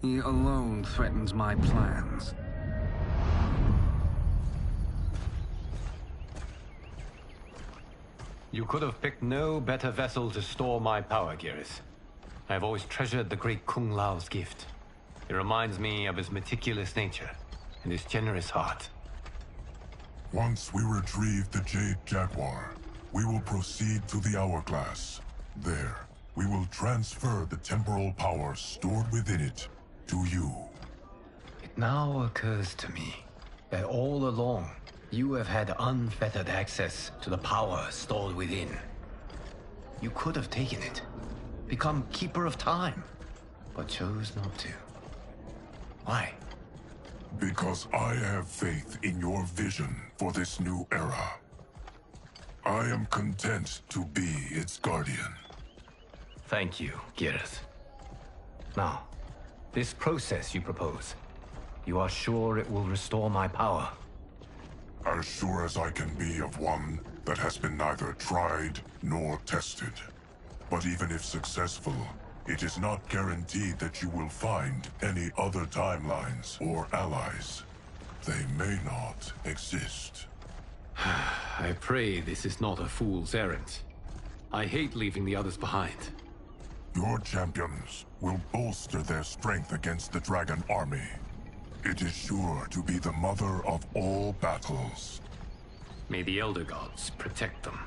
S1: He alone threatens my plans.
S15: You could have picked no better vessel to store my power, Geras. I have always treasured the great Kung Lao's gift. It reminds me of his meticulous nature and his generous heart.
S4: Once we retrieve the Jade Jaguar, we will proceed to the Hourglass. There, we will transfer the temporal power stored within it to you.
S15: It now occurs to me that all along, you have had unfettered access to the power stored within. You could have taken it, become Keeper of Time, but chose not to. Why?
S4: Because I have faith in your vision for this new era. I am content to be its guardian.
S15: Thank you, Geras. Now, this process you propose, you are sure it will restore my power?
S4: As sure as I can be of one that has been neither tried nor tested. But even if successful, it is not guaranteed that you will find any other timelines or allies. They may not exist.
S15: I pray this is not a fool's errand. I hate leaving the others behind.
S4: Your champions will bolster their strength against the Dragon Army. It is sure to be the mother of all battles.
S15: May the Elder Gods protect them.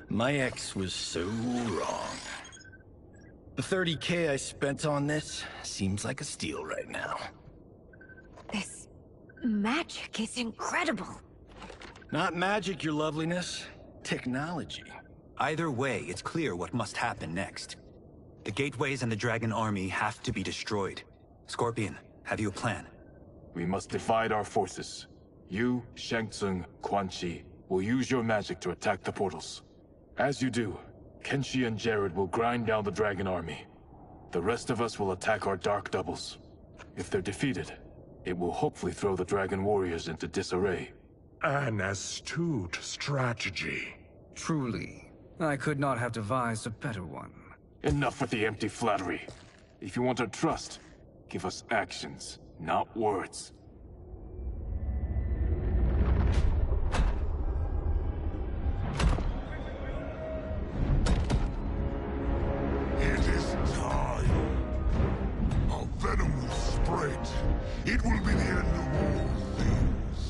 S11: My ex was so wrong. The 30K I spent on this seems like a steal right now.
S17: This magic is incredible.
S11: Not magic, your loveliness. Technology.
S19: Either way, it's clear what must happen next. The gateways and the Dragon Army have to be destroyed. Scorpion, have you a plan?
S5: We must divide our forces. You, Shang Tsung, Quan Chi, We'll use your magic to attack the portals. As you do, Kenshi and Jared will grind down the dragon army. The rest of us will attack our dark doubles. If they're defeated, it will hopefully throw the dragon warriors into disarray.
S16: An astute strategy.
S1: Truly, I could not have devised a better one.
S5: Enough with the empty flattery. If you want our trust, give us actions, not words.
S4: It is time. Our venom will spread. It will be the end of all things.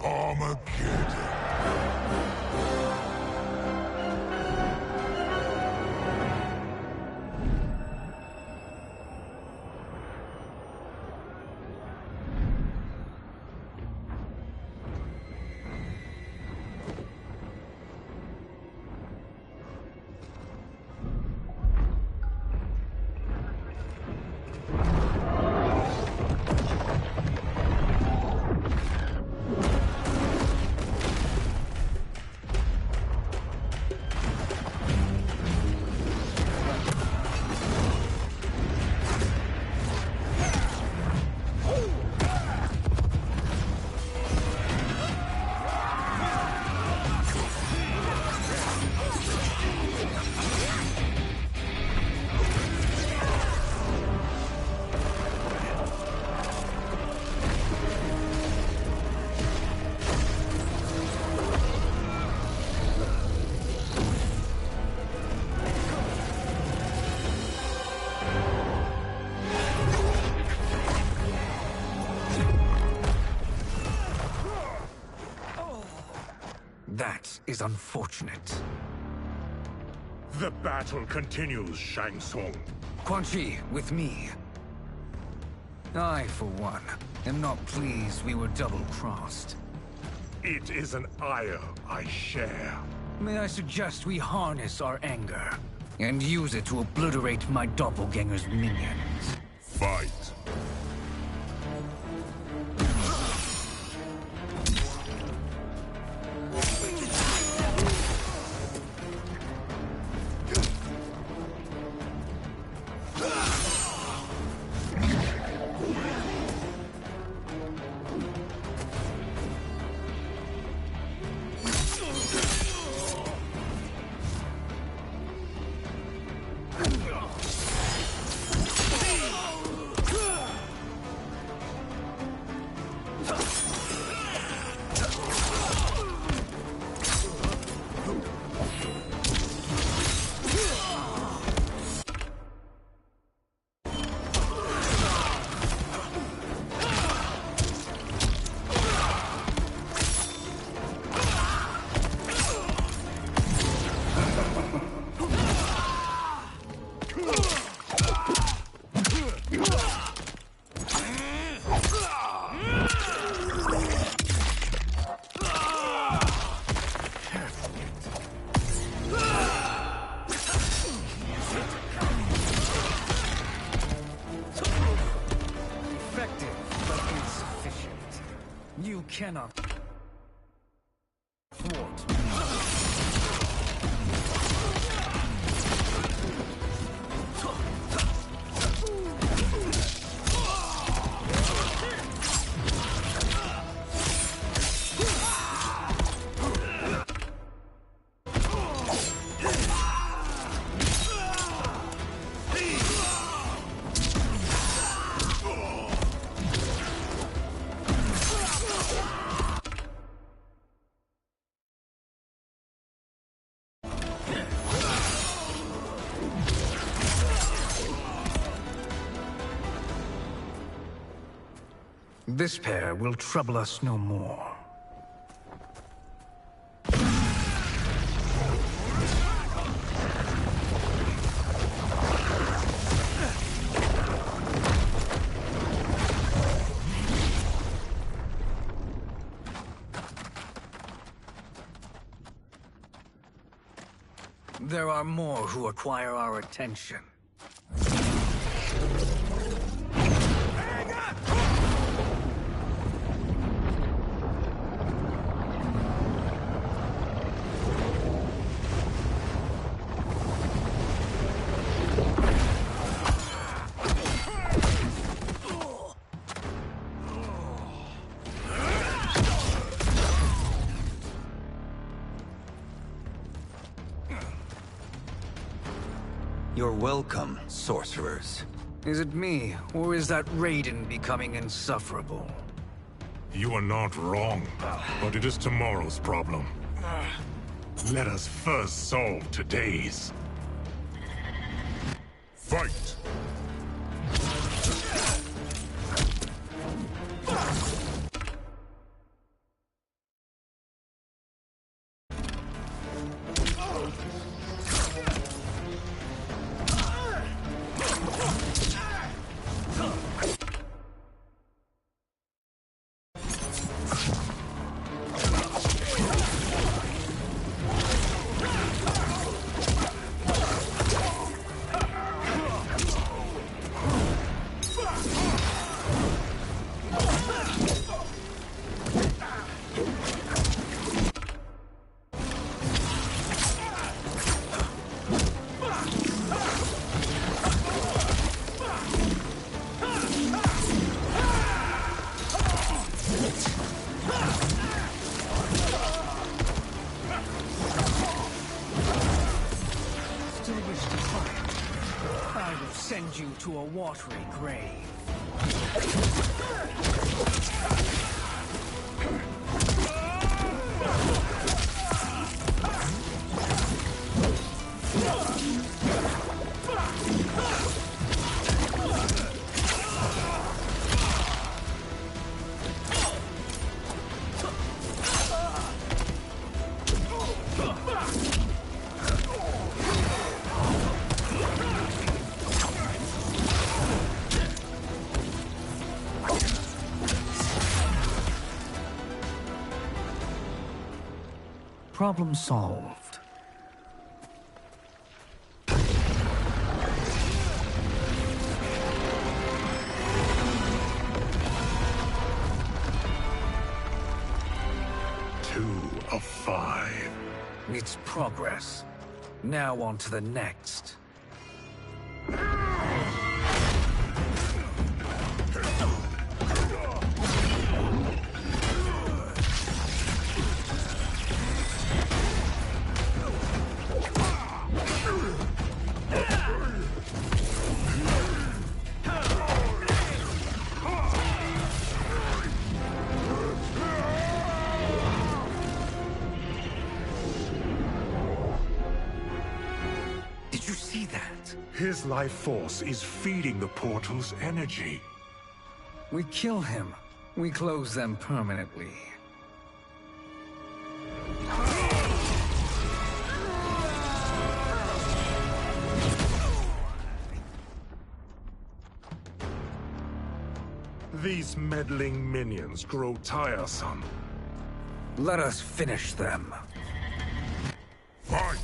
S4: Armageddon.
S1: That is unfortunate.
S16: The battle continues, Shang Tsung.
S1: Quan Chi, with me. I, for one, am not pleased we were double-crossed.
S16: It is an ire I share.
S1: May I suggest we harness our anger and use it to obliterate my doppelganger's minions?
S4: Fight.
S1: You cannot thwart This pair will trouble us no more. There are more who acquire our attention.
S19: You're welcome, sorcerers.
S1: Is it me, or is that Raiden becoming insufferable?
S16: You are not wrong, but it is tomorrow's problem. Let us first solve today's. Fight!
S1: Send you to a watery grave. Problem solved.
S16: Two of 5.
S1: It's progress. Now on to the next. Did you see that?
S16: His life force is feeding the portal's energy.
S1: We kill him. We close them permanently.
S16: These meddling minions grow tiresome.
S1: Let us finish them.
S16: Fight!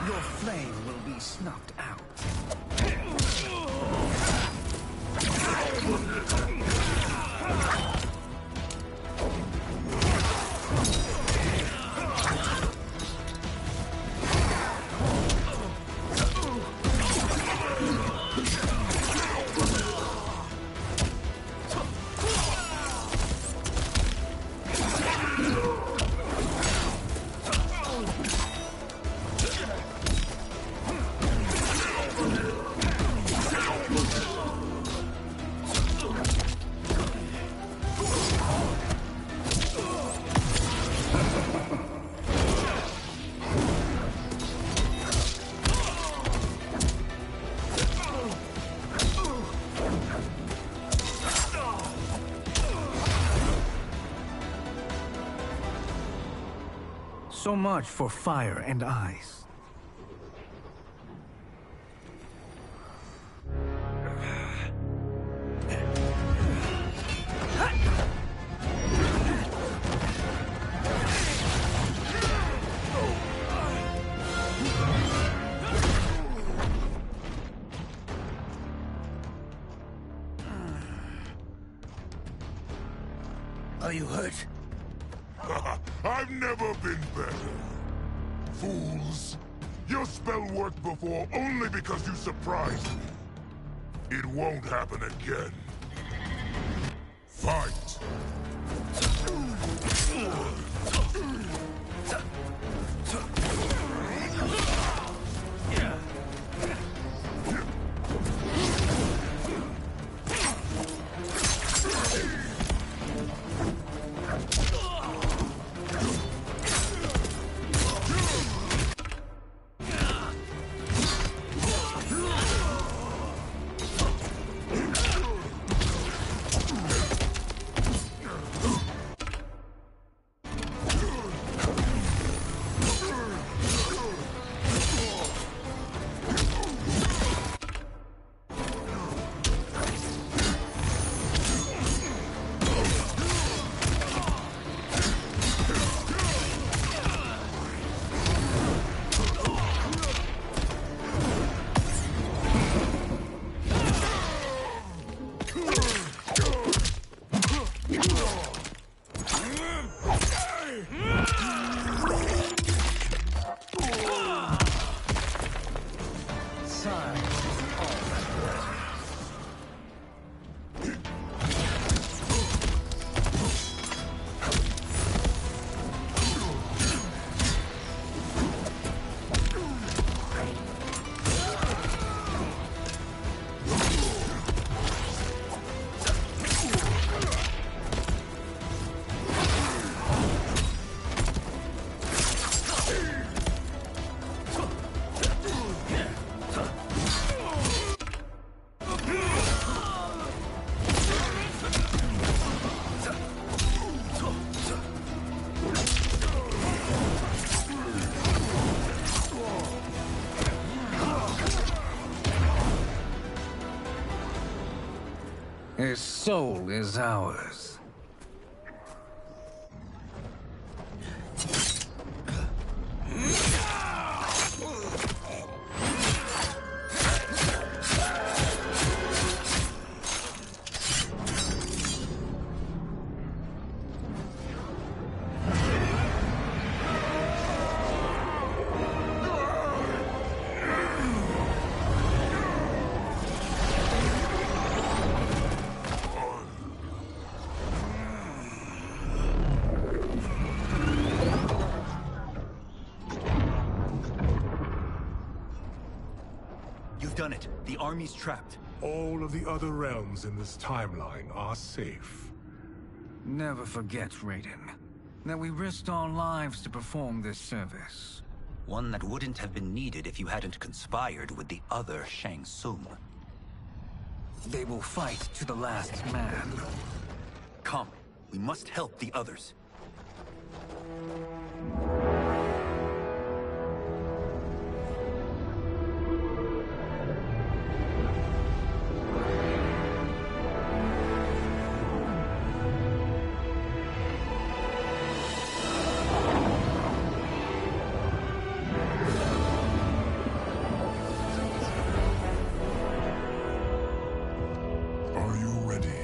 S1: Your flame will be snuffed out. So much for fire and ice.
S20: Are you hurt?
S4: I've never been better. Fools. Your spell worked before only because you surprised me. It won't happen again. Fight!
S1: His soul is ours.
S19: You've done it. The army's trapped.
S4: All of the other realms in this timeline are safe.
S1: Never forget, Raiden, that we risked our lives to perform this service.
S19: One that wouldn't have been needed if you hadn't conspired with the other Shang Tsung.
S1: They will fight to the last man.
S19: Come, we must help the others.
S4: Are you ready?